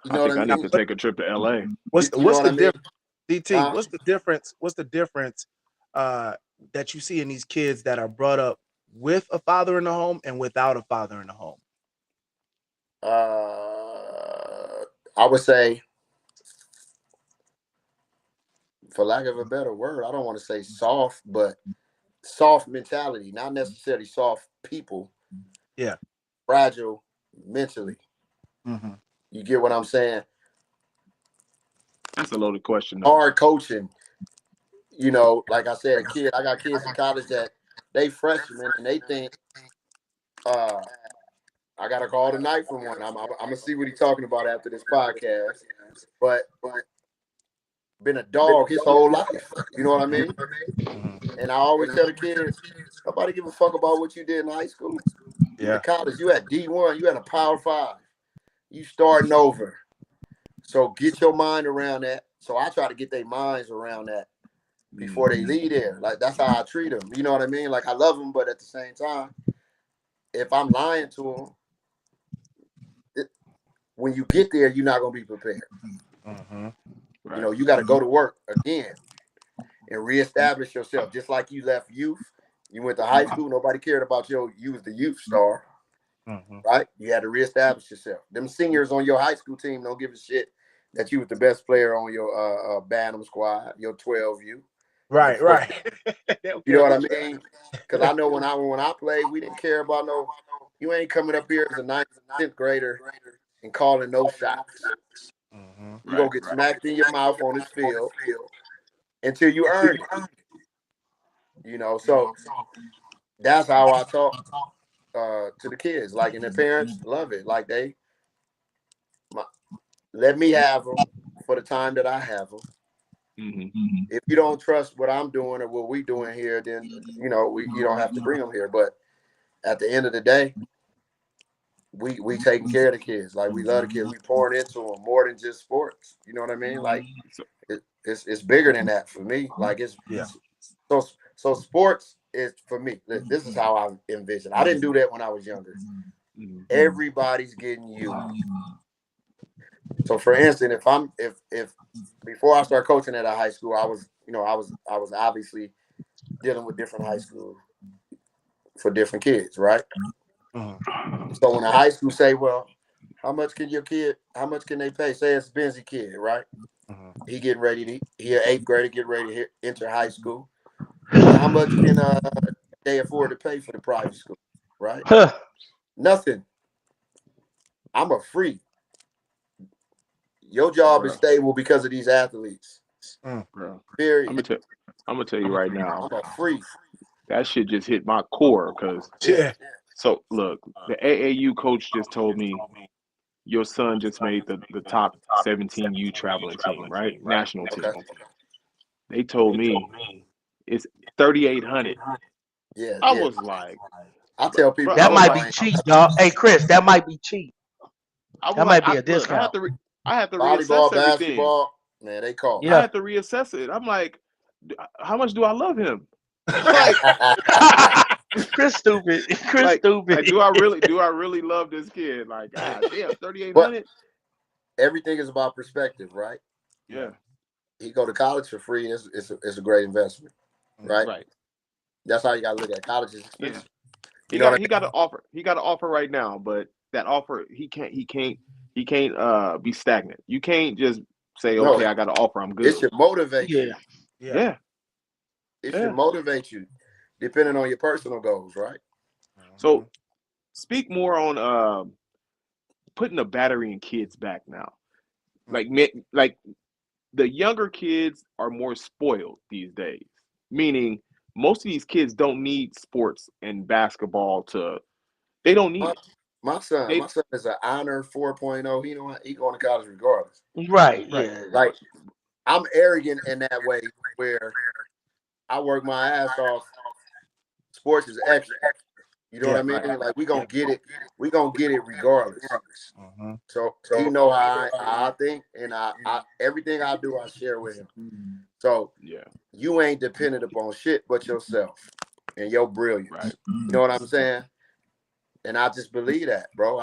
You I know what think I I need mean? to take a trip to LA. You know What's what the I mean? difference? DT. Huh? What's the difference? What's the difference that you see in these kids that are brought up with a father in the home and without a father in the home? I would say, for lack of a better word, I don't want to say soft, but soft mentality, not necessarily soft people, Yeah. fragile mentally. Mm-hmm. You get what I'm saying? That's a loaded question though. Hard coaching. Like I said, I got kids in college that they freshmen and they think, uh, I got a call tonight from one. I'm gonna see what he's talking about after this podcast. But been a dog his whole life. You know what I mean? Mm-hmm. And I always tell the kids, nobody give a fuck about what you did in high school. You in Yeah. college, you at D1, you at a Power 5. You starting over. So get your mind around that. So I try to get their minds around that before they leave there. Like that's how I treat them. You know what I mean? Like I love them, but at the same time, if I'm lying to them, when you get there, you're not gonna be prepared. Mm-hmm. Right. You got to go to work again and reestablish yourself. Just like you left youth, you went to high school. Nobody cared about you was the youth star, Mm-hmm. right? You had to reestablish yourself. Them seniors on your high school team don't give a shit that you was the best player on your Bantam squad, your 12U. Right. Right. You know what I mean? Because I know when I played, we didn't care about no. You ain't coming up here as a 9th, 10th grader and calling no shots. Mm-hmm. You gonna Right. get smacked in your mouth on this field until you earn it. So that's how I talk to the kids. Like, and the parents love it. Like let me have them for the time that I have them. Mm-hmm. If you don't trust what I'm doing or what we doing here, then you don't have to bring them here. But at the end of the day, we taking care of the kids. Like we love the kids. We pouring into them more than just sports. You know what I mean? Like So, it's bigger than that for me. Like it's Yeah. so sports is for me. This is how I envision. I didn't do that when I was younger. mhm. Everybody's getting used. So for instance, if before I started coaching at a high school, I was obviously dealing with different high schools for different kids, right? So when a high school say, well, how much can they pay? Say it's BENZI kid, right? He getting ready he an 8th grader, get ready to enter high school. Well, how much can they afford to pay for the private school, right? Nothing. I'm a free. Your job is stable because of these athletes. Bro. Period. I'm gonna tell you right now. I'm a free. That shit just hit my core because so look, the AAU coach just told me your son just made the top 17 U traveling team, right? National team. Okay. They told me it's 3,800. Yeah, I yeah. was like, I tell bro, people I That was might like, be cheap, dog. Hey, Chris, that might be cheap. That might be a look, discount. I have to reassess volleyball, everything. basketball, man, they cost. I Yeah. have to reassess it. I'm like, how much do I love him? Like, Chris stupid. Chris like stupid. do I really love this kid? Like, god damn, But 3,800. everything is about perspective, right? Yeah, He go to college for free. It's a great investment, right? right. That's how you got to look at it. College is Yeah, expensive. You know what I he got an offer. He got an offer right now, but that offer he can't be stagnant. You can't just say, mean? No, okay, I got an offer, I'm it good. should motivate Yeah. you. Yeah, It should yeah. motivate you, depending on your personal goals, right? So speak more on putting the battery in kids back now. Like the younger kids are more spoiled these days. Meaning most of these kids don't need sports and basketball to they don't need My, it. my son, They my son is an honor 4.0. He going to college regardless. Right. right. Yeah. Like I'm arrogant in that way, where I work my ass off. Sports is extra. You know what I mean? Right. Like we gonna get it. We gonna get it regardless. So he know how I think, and I everything I do, I share with him. So Yeah. you ain't dependent upon shit but yourself and your brilliance. Right. You know what I'm saying? And I just believe that, bro.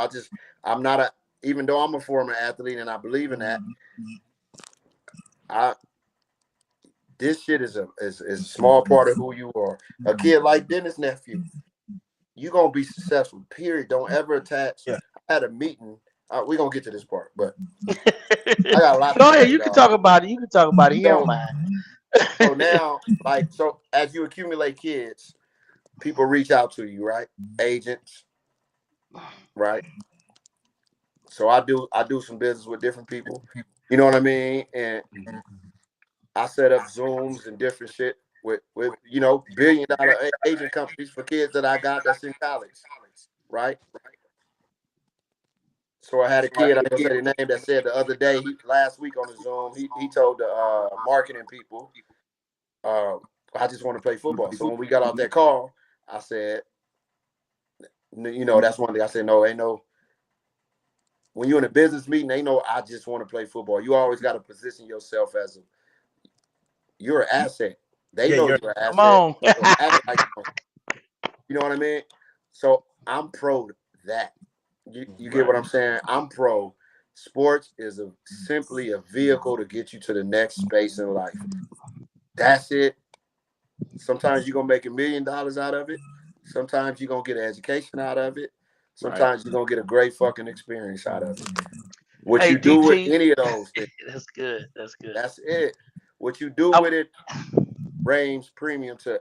I'm not a, even though I'm a former athlete and I believe in that, this shit is a small part of who you are. A kid like Dennis' nephew, you gonna be successful. Period. Don't ever attach. I had a meeting. We gonna get to this part, but I got a lot to Go ahead. say, You can dog. talk about it. You can talk about it. He don't So, mind. so now, so as you accumulate kids, people reach out to you, right? Agents, right? So I do some business with different people. You know what I mean? And I set up Zooms and different shit with $1 billion agent companies for kids that I got that's in college, right? So I had a kid, I ain't gonna say the name, that said the other day, last week on the Zoom, he told the marketing people, I just want to play football. So when we got off that call, I said, that's one thing. I said, no, ain't no. When you're in a business meeting, ain't no, I just want to play football. You always got to position yourself as you're an asset. They know you're an Come asset. on. So act like you know what I mean? So I'm pro that. You get what I'm saying? I'm pro. Sports is simply a vehicle to get you to the next space in life. That's it. Sometimes you're gonna make $1 million out of it. Sometimes you're gonna get an education out of it. Sometimes you're gonna get a great fucking experience out of it. What Hey, you do with DT. any of those things, That's good. That's good. that's it. What you do I, with it reigns premium to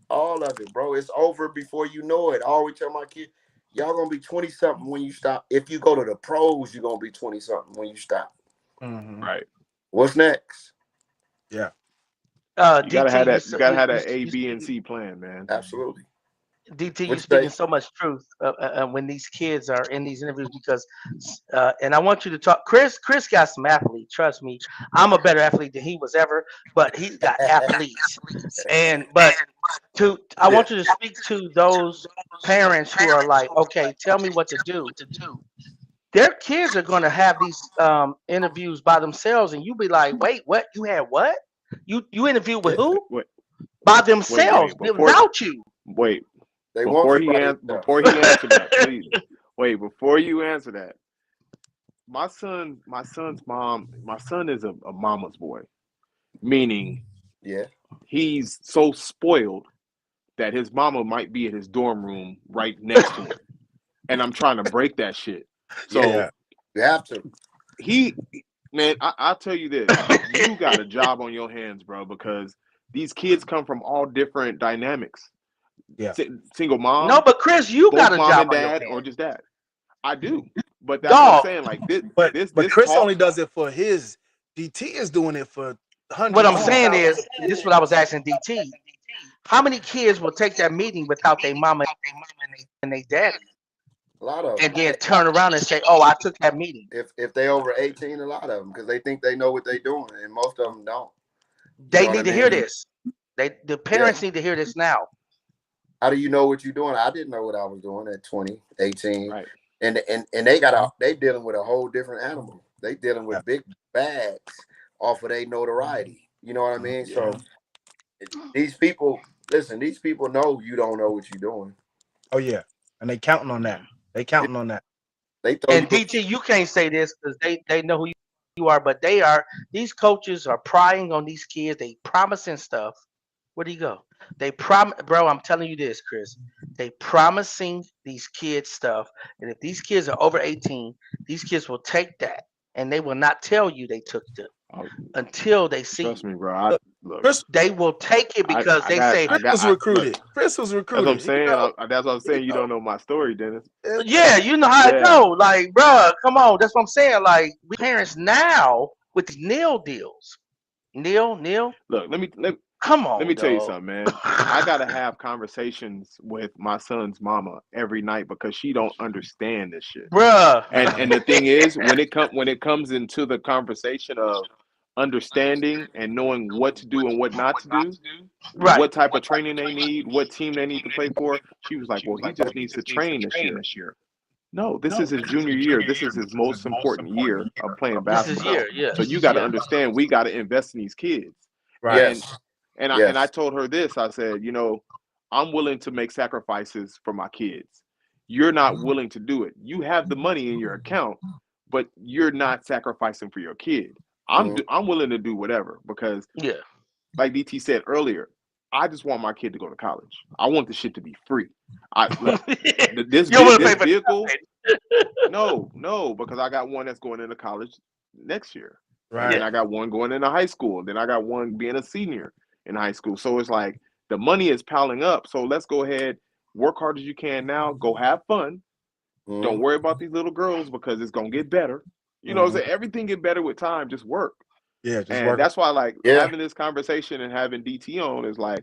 all of it, bro. It's over before you know it. I always tell my kids, y'all gonna be 20 something when you stop. If you go to the pros, you're gonna be 20 something when you stop. Right. What's next? Yeah. You gotta DT, have that. You gotta have that A, B, and C plan, man. Absolutely. DT, What you you speaking say? so much truth when these kids are in these interviews because, and I want you to talk. Chris got some athletes. Trust me, I'm a better athlete than he was ever, but he's got athletes. But I Yeah. want you to speak to those parents who are like, okay, tell me what to do. Their kids are going to have these interviews by themselves, and you be like, wait, what? You had what? You interviewed with Yeah. who? Wait, By themselves, before without you. wait They want you by before yourself. he answer that, please wait before you answer that. my son's mom. My son is a mama's boy, meaning Yeah. he's so spoiled that his mama might be in his dorm room right next to him, and I'm trying to break that shit. So Yeah. You have to. he, man, I'll tell you this: you got a job on your hands, bro, because these kids come from all different dynamics. Yeah. Single No, mom, but Chris, you got both a mom job and on your dad, or hands. just dad. I do, but that's what I'm Dog, saying. Like this, But this Chris talk. only does it for his. DT is doing it for what hundreds I'm of saying thousands. is, this is what I was asking DT. How many kids will take that meeting without their mama and their daddy, A lot of and them. then turn around and say, "Oh, I took that meeting." If they over 18, a lot of them, because they think they know what they're doing, and most of them don't. You They know what I need to hear mean? this. The Yeah. parents need to hear this now. How do you know what you're doing? I didn't know what I was doing at 20, 18. Right. And they dealing with a whole different animal. They dealing Yeah. with big bags off of their notoriety. You know what I mean? Yeah. So these people, listen, these people know you don't know what you're doing. Oh yeah, and they counting on that. They counting on that. They throw And you. DT, you can't say this because they know who you are, but these coaches are prying on these kids. They promising stuff. Where do you go? Bro, I'm telling you this, Chris. They promising these kids stuff, and if these kids are over 18, these kids will take that, and they will not tell you they took it Oh, until they see trust you. me, bro. I Look, look. Chris, They will take it because I they got. say, I got. Was Look. recruited. Chris was That's what I'm recruited. He saying. know. That's what I'm He saying. You know. don't know my story, Dennis. yeah, you know how it Yeah. go. Like, bruh, come on. That's what I'm saying. Like, we parents now with these nil deals. Nil. Look. Come Let on, me tell you dog. something, man. I gotta have conversations with my son's mama every night because she don't understand this shit. Bruh. And the thing is, when it comes into the conversation of understanding and knowing what to do and what not to do, Right. what type of training they need, what team they need to play for, she was like, "Well, he just needs to train this year." No, this is his junior year. This is his most important year of playing This is basketball. year, yeah. So you got to Yeah. understand, we got to invest in these kids. Right. And Yes. I Yes. told her this. I said, I'm willing to make sacrifices for my kids. You're not willing to do it. You have the money in your account, but you're not sacrificing for your kid. Mhm. I'm willing to do whatever because, Yeah. like DT said earlier, I just want my kid to go to college. I want the shit to be free. I look You don't want to pay this for vehicle. nothing. No, because I got one that's going into college next year, and then Right. Yeah. I got one going into high school, and then I got one being a senior in high school. So it's like the money is piling up. So let's go ahead, work hard as you can now. Go have fun. Don't Mhm. worry about these little girls because it's gonna get better. Mhm. Everything get better with time. Just work, Yeah, just and work. that's why like Yeah. having this conversation and having DT on is like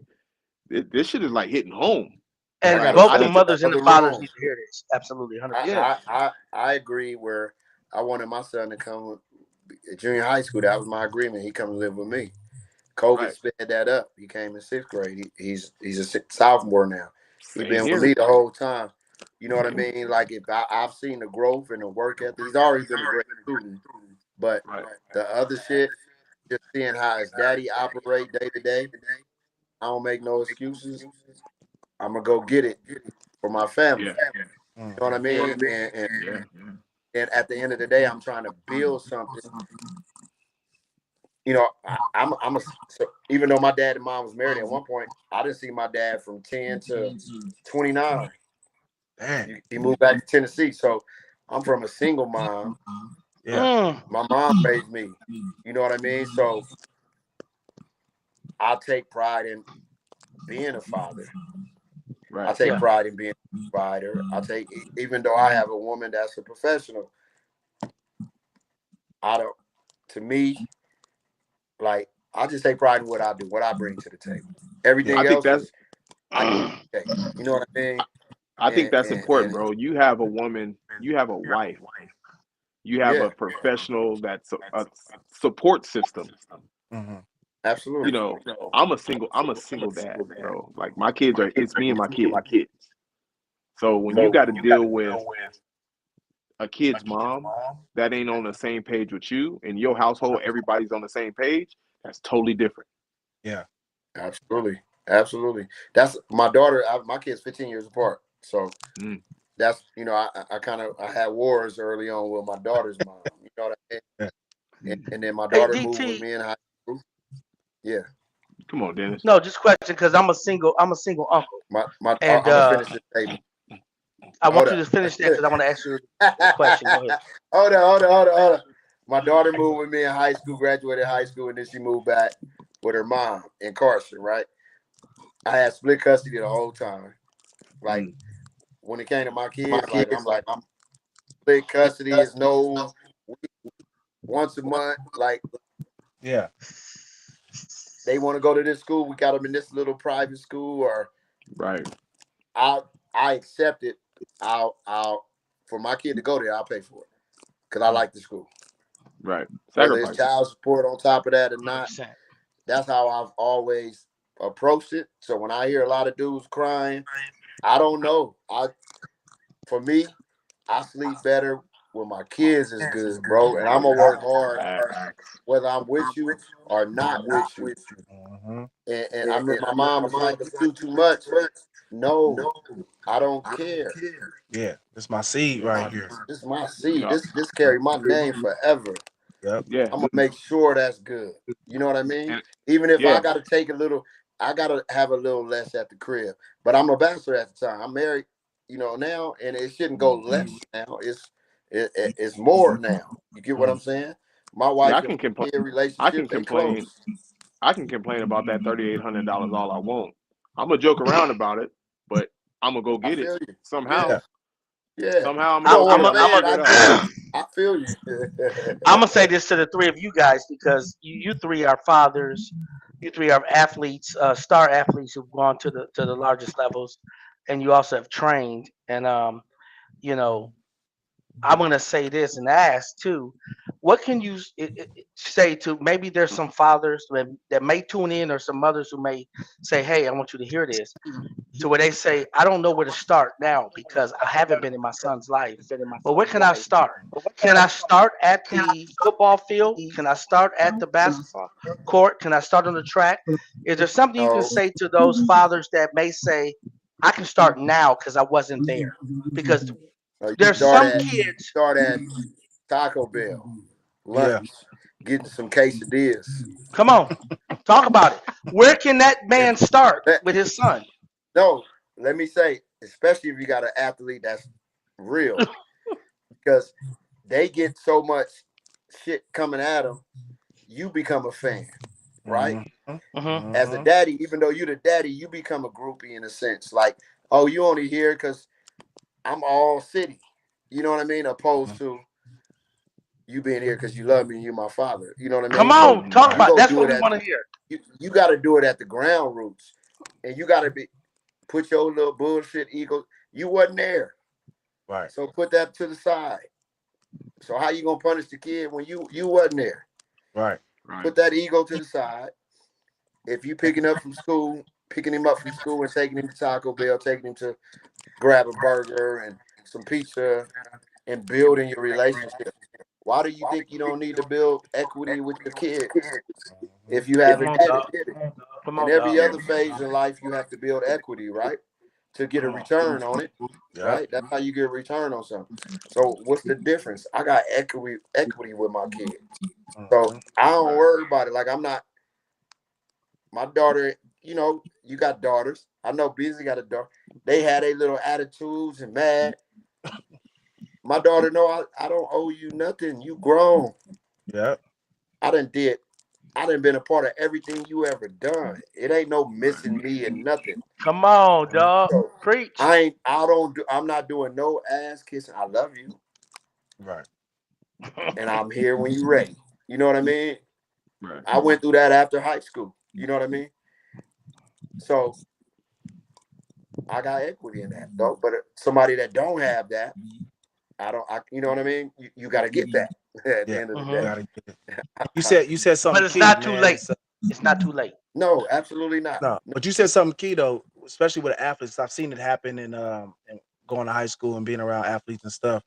this shit is like hitting home. I And got Like a both I the need son in to. mothers the and the other fathers room. need to hear this. Absolutely, Yeah. 100%. I agree. Where I wanted my son to come at junior high school. That was my agreement. He come and live with me. COVID Right. sped that up. He came in sixth grade. He's a sophomore now. He Same been with here. me the whole time. You know what I Same. mean? Like if I've seen the growth and the work ethic. He's always been a great student, but Right. the other shit, just seeing how his daddy operate day to day, I don't make no excuses. I'm gonna go get it for my family. Yeah. You know what I Mhm. Yeah. mean? Yeah. And at the end of the day, I'm trying to build something. You know, so even though my dad and mom was married at one point, I didn't see my dad from 10 to 29. Damn. He moved back to Tennessee. So I'm from a single mom. Yeah. Mm. My mom raised me. You know what I mean? So I take pride in being a father. I Right. take Yeah. pride in being a provider. Even though I have a woman that's a professional, I don't, to me, like, I just take pride in what I do, what I bring to the table. Yeah. I Everything think else that's is, I take. You know what I mean? I think And, that's and, important, and bro. You have a woman, you have a wife, you have yeah, a professional that's a support system. Mhm. You absolutely. know, I'm a single dad, bro. Like my kids are it's me and my kids. So when you got to deal with a kid's mom that ain't on the same page with you in your household, everybody's on the same page, that's totally different. Yeah. Absolutely. Absolutely. That's my daughter. My kid's 15 years apart. So Mm. that's, I kind of, I had wars early on with my daughter's mom. You know what I Yeah. mean? And then my Hey, daughter moved with DT. me in high school. Yeah. Come on, Dennis. No, just question because I'm a single uncle, I'm and gonna finish this statement. I Hold want you to up. finish that because I want to ask you a question. Go ahead. Hold on. My daughter moved with me in high school, graduated high school, and then she moved back with her mom in Carson, right? I had split custody the whole time. Like when it came to my kids, like I'm split custody is no once a month. Like Yeah. they want to go to this school, we got them in this little private school, or Right. I accept it. I'll for my kid to go there, I'll pay for it because I like the school. Right. Whether it's Sacrifice. child support on top of that or not, 100%. that's how I've always approached it. So when I hear a lot of dudes crying, I don't know. For me, I sleep better when my kids is good, bro. And I'm gonna work hard whether I'm with you or not with you. Mm-hmm. And I remember my mom was like, "You do too much." No, I don't care. Yeah. It's my seed right here. This is my seed. Yeah. This carry my name forever. Yep. Yeah. I'm gonna make sure that's good. You know what I mean? And Even if I yeah. gotta take a little, I gotta have a little less at the crib. But I'm a bachelor at the time. I'm married, now, and it shouldn't go less now. It's more now. You get what I'm saying? My See, wife I and can complain. my kid I relationship, can they complain. close. I can complain about that $3,800 all I want. I'm gonna joke around about it, but I'm gonna go I get it feel you. somehow. Yeah. Yeah. Somehow I'm You gonna I'm, go don't get I'm, want it. a, to I'm I'm, gonna pay a, it. figure it out. I feel you. I'm gonna say this to the three of you guys because you three are fathers. You three are athletes, star athletes who've gone to the largest levels, and you also have trained. And you know, I'm gonna say this and ask too. What can you say to maybe there's some fathers that may tune in or some mothers who may say, "Hey, I want you to hear this," to where they say, "I don't know where to start now because I haven't been in my son's life. But where can I start? Can I start at the football field? Can I start at the basketball court? Can I start on the track? Is there something you can No, say to those fathers that may say, I can start now because I wasn't there? Because no, you there's some kids, start at Taco Bell, Yeah. lunch, getting some quesadillas. come on, talk about it. Where can that If man start let, with his son? no, let me say, especially if you got an athlete that's real, because they get so much shit coming at them, you become a fan, right? Mm-hmm. Hmm. As a Mm-hmm. daddy, even though you're the daddy, you become a groupie in a sense. Like, oh, you only here because I'm all city. You know what I mean? Opposed to you being here because you love me and you're my father. You know what I Come mean? So on, talk you about it. go That's do what it we at want to hear. you got to do it at the ground roots, and you got to be put your little bullshit ego. You wasn't there, Right. so put that to the side. So how you gonna punish the kid when you wasn't there? Right. Right. Put that ego to the side. If you picking him up from school and taking him to Taco Bell, taking him to grab a burger and some pizza and building your relationship. Why do you think you don't need to build equity with your kids if you Come haven't on, did dog. it? Come In on, every dog. other phase in life, you have to build equity, right? To get a return on it, Yep. right? That's how you get a return on something. So what's the difference? I got equity with my kids. So Mm-hmm. I don't Right. worry about it. Like I'm not my daughter, you got daughters. I know Busy got a daughter. They had their little attitudes and mad. My daughter, no, I don't owe you nothing. You grown. Yep. I done did. I done been a part of everything you ever done. It ain't no Right. missing me and nothing. Come on, Mm-hmm. dog. So Preach. I'm not doing no ass kissing. I love you. Right. And I'm here when you ready. You know what I mean? Right. I went through that after high school. You know what I mean? So I got equity in that though. But somebody that don't have that, you know what I mean? You got to get that at the Yeah. end of the You Hmm. day. gotta get it. You said But something it's key, not too man. late. It's not too late. No, absolutely not. No, No. but you said something key though, especially with athletes. I've seen it happen in going to high school and being around athletes and stuff,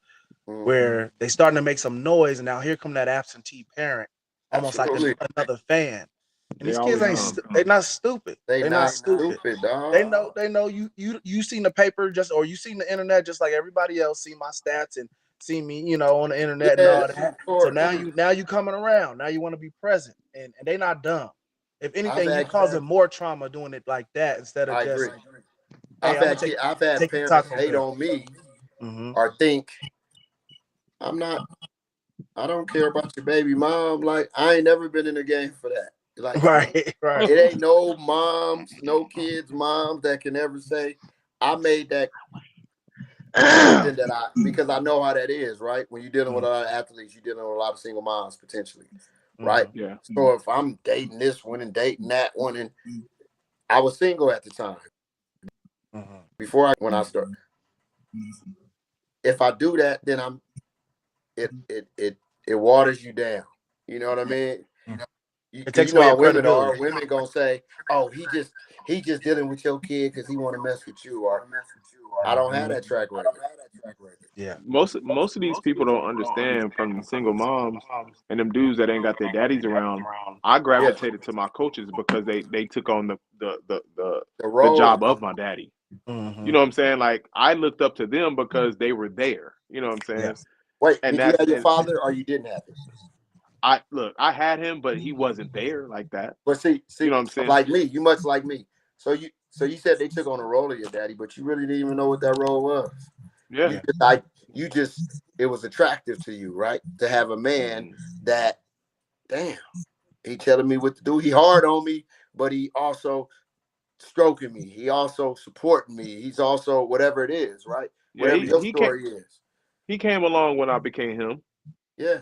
Mhm. where they starting to make some noise, and now here come that absentee parent, almost like Absolutely. another fan. And They these kids always ain't come. they not stupid. They They not not stupid. stupid, dog. They know you seen the paper just or you seen the internet just like everybody else. See my stats and see me, you know, on the internet and all that. Of So course. now you coming around. Now you want to be present, and they not dumb. If anything, you had- causing more trauma doing it like that instead of I just, agree. hey, I'm gonna I've had take your parents Taco hate Bell. on me Mm-hmm. or think I'm not. I don't care about your baby mom. Like, I ain't never been in a game for that. Like, Right, right. it ain't no moms, no kids, moms that can ever say, I made that something that because I know how that is, right? When you're dealing with a lot of athletes, you're dealing with a lot of single moms potentially, right? Yeah. So if I'm dating this one and dating that one, and I was single at the time before when I started. If I do that, then it waters you down. You know what I mean? It takes You know away your how women are. credibility. Women gonna say, "Oh, he just dealing with your kid because he want to mess with you." Or I don't have that track record. Yeah. Most of these people don't understand from the single moms and them dudes that ain't got their daddies around. I gravitated to my coaches because they took on The the role. job of my daddy. Mm-hmm. You know what I'm saying? Like I looked up to them because they were there. You know what I'm saying? Yeah. Wait, And did you that's have your and father or you didn't have it? I had him, but he wasn't there like that. But You see, know what I'm saying? like me, you much like me. So you said they took on the role of your daddy, but you really didn't even know what that role was. Yeah. You just it was attractive to you, right? To have a man that, damn, he telling me what to do. He hard on me, but he also stroking me. He also supporting me. He's also whatever it is, right? Yeah, Whatever your he came story is. he came along when I became him. Yeah.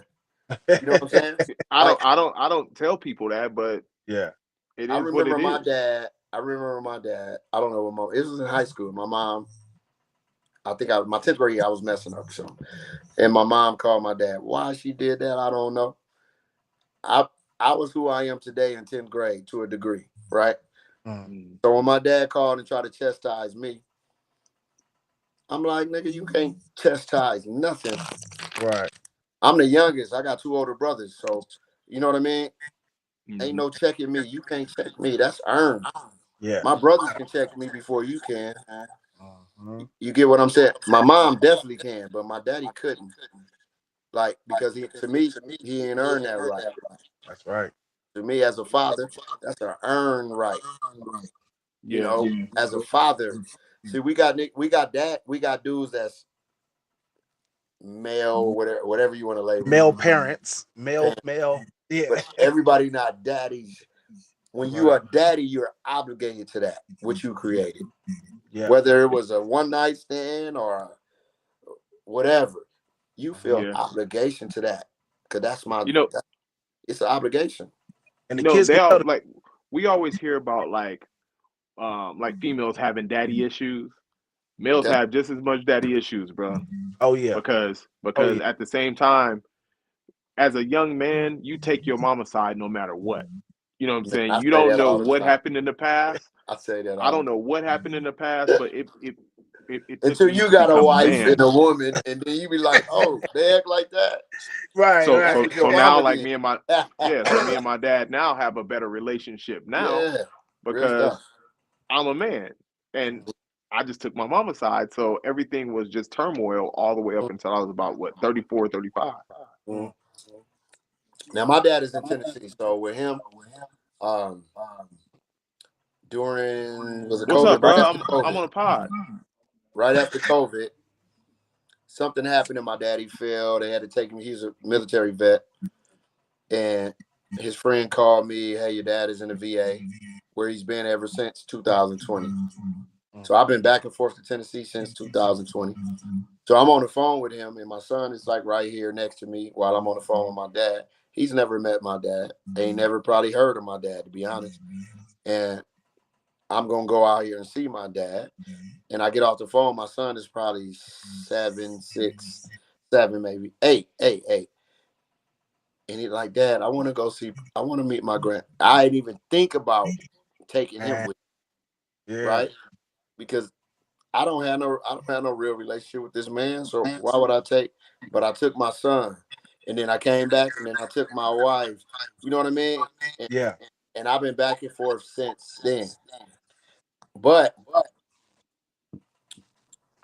You know what I'm saying? Like I don't tell people that, but Yeah. it I is what remember it my is. dad. I remember my dad. I don't know what mom. It was in high school. My mom. I think my 10th grade year, I was messing up something, and my mom called my dad. Why she did that, I don't know. I I was who I am today in 10th grade to a degree, right? Mm. So when my dad called and tried to chastise me, I'm like, nigga, you can't chastise nothing. Right. I'm the youngest. I got two older brothers, so you know what I mean. Ain't Mhm. no checking me. You can't check me. That's earned. Yeah. My brothers can check me before you can. Mm-hmm. You get what I'm saying? My mom definitely can, but my daddy couldn't. Like, because to me, he ain't earned that right. That's right. To me, as a father, that's an earned right. You Yeah. know, as a father. See, we got dudes that's male, whatever you want to label Male them. parents. Parent. Male. Yeah. But everybody not daddies. When you Right. are daddy, you're obligated to that, which you created. Yeah. Whether it was a one night stand or whatever, you feel Yeah. obligation to that. Cause You know, it's an obligation. And the kids they can all tell. like we always hear about like females having daddy issues. Males That's have just as much daddy issues, bro. Oh yeah. Oh Because yeah. at the same time, as a young man, you take your mama's side no matter what. You know what I'm Man, saying? I You say don't that know all the what time. happened in the past. I say that I all don't the know what happened in the past, time. but it took Until me you to got a become a wife man. and a woman, and then you be like, "Oh, they act like that." Right. So That's Right. so what so your now mama like did. me and my yeah, so me and my dad now have a better relationship now Yeah, real because stuff. I'm a man and I just took my mama's side, so everything was just turmoil all the way up until I was about what 34, 35. Mhm. Now my dad is in Tennessee, so with him, um, during was it What's up, COVID? bro? I'm on a pod. Right after COVID, something happened and my daddy fell. They had to take him. He's a military vet, and his friend called me. Hey, your dad is in the VA, where he's been ever since 2020. So I've been back and forth to Tennessee since 2020. So I'm on the phone with him, and my son is like right here next to me while I'm on the phone with my dad. He's never met my dad. Ain't never probably heard of my dad, to be honest. And I'm gonna go out here and see my dad. And I get off the phone. My son is probably 7, 6, 7, maybe 8, 8, 8. And he's like, Dad, I want to go see. I want to meet my grand. I didn't even think about taking him Man. with, Yeah. right? Because I don't have no real relationship with this man. So why would I take? But I took my son, and then I came back, and then I took my wife. You know what I mean? And, Yeah. and I've been back and forth since then. But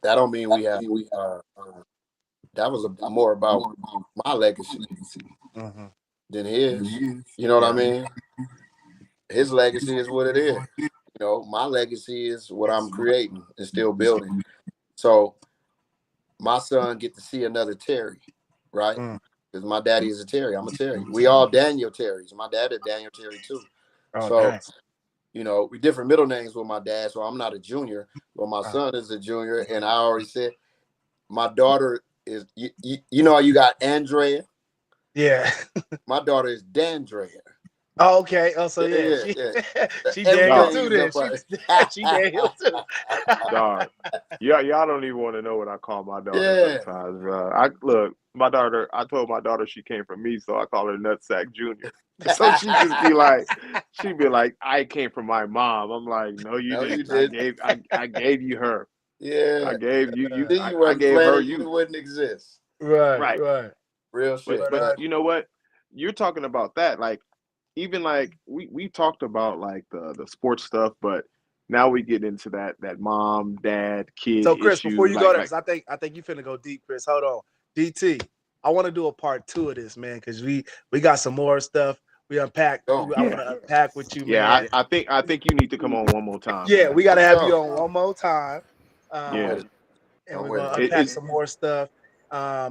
that don't mean we have that was more about my legacy Mhm. than his. You know what I mean? His legacy is what it is. You know, my legacy is what I'm creating and still building. So my son get to see another Terry, right? Mm. Because my daddy is a Terry. I'm a Terry. We all Daniel Terrys. My dad is Daniel Terry too. Oh, So, nice. you know, we different middle names with my dad. So I'm not a junior, but my son is a junior. And I already said my daughter is, you know, you got Andrea. Yeah. My daughter is Dandrea. Oh, okay. Oh, so Yeah, yeah, yeah. she Daniel Dog, Everything too. is Then up on she Daniel too. dog. Y'all don't even want to know what I call my daughter Yeah. sometimes, bro. I look, my daughter. I told my daughter she came from me, so I call her Nutsack Junior. So she'd be like, I came from my mom. I'm like, no, you No, you didn't. did. I gave you her. Yeah. I gave See, you I wasn't gave her planning, you you. wouldn't exist. Right, Right. right. Real shit. But But you know what? You're talking about that. Like, even like we talked about like the sports stuff, but now we get into that mom, dad, kid so Chris, before issue. you go there, Like because I think you finna go deep, Chris. Hold on, DT. I want to do a part 2 of this, man, because we got some more stuff we unpack. Go. I want to unpack with you, yeah, man. I think you need to come on one more time, Yeah, man. we got to have you Go. on one more time. I'm Yeah. with Um, it. and I'm we're with gonna it. unpack It some more stuff.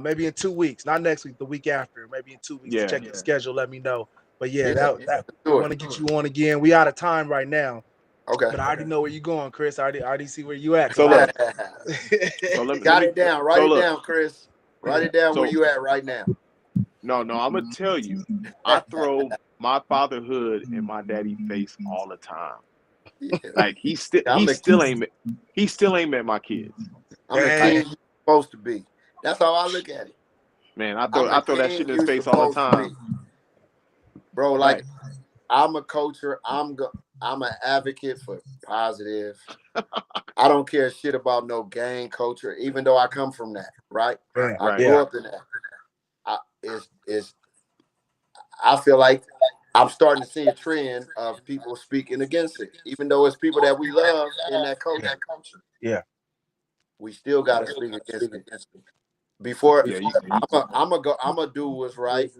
Maybe in 2 weeks, not next week, the week after. Maybe in 2 weeks. yeah. Check your schedule. Let me know. But yeah, Yeah. that Let's we do want it. to get you on again. We out of time right now, Okay. but I already know where you're going, Chris. I already see where you at. So Cause look, so let Got me it down. Write so it look, down, Chris. Write it down where so you at right now. no, I'm gonna tell you, I throw my fatherhood in my daddy face all the time. Yeah. Like I'm the he still ain't met my kids. I'm the Dang. king you're supposed to be. That's how I look at it. Man, I'm the I throw that shit king in his you face all the supposed to time. be. Bro, like Right. I'm a coacher. I'm an advocate for positive. I don't care shit about no gang culture, even though I come from that, right? Yeah, I Right. grew yeah. up in that. It's I feel like I'm starting to see a trend of people speaking against it, even though it's people that we love in that culture. Yeah. We still got to speak against it. Before Yeah, I'm gonna do what's right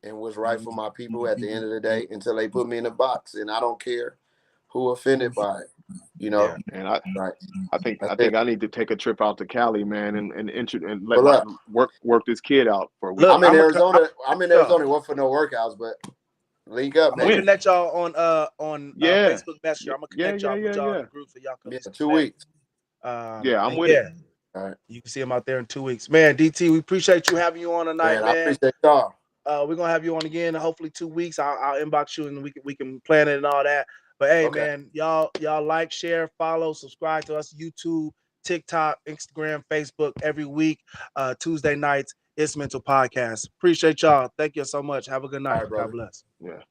and what's right for my people at the end of the day until they put me in a box, and I don't care who offended by it. You know, Yeah. and right? I That's think it. I need to take a trip out to Cali, man, and let Pull my up. work this kid out for a Look, weekend. I'm in I'm Arizona. I'm in y'all. Arizona. What for no workouts, but link up, I'm gonna man. When? connect y'all on Yeah. Facebook Messenger. I'm gonna Yeah, connect yeah, y'all, yeah, put y'all in yeah. the group so y'all can Yeah, listen 2 connect. weeks. Yeah, I'm And with it. yeah, All right, you can see him out there in 2 weeks. Man, DT, we appreciate you having you on tonight, man. I man. appreciate y'all. We're gonna have you on again. Hopefully 2 weeks. I'll inbox you and we can plan it and all that. But hey, Okay. man, y'all like, share, follow, subscribe to us YouTube, TikTok, Instagram, Facebook every week. Tuesday nights. It's Mental Podcast. Appreciate y'all. Thank you so much. Have a good All night. right, God brother. bless. Yeah.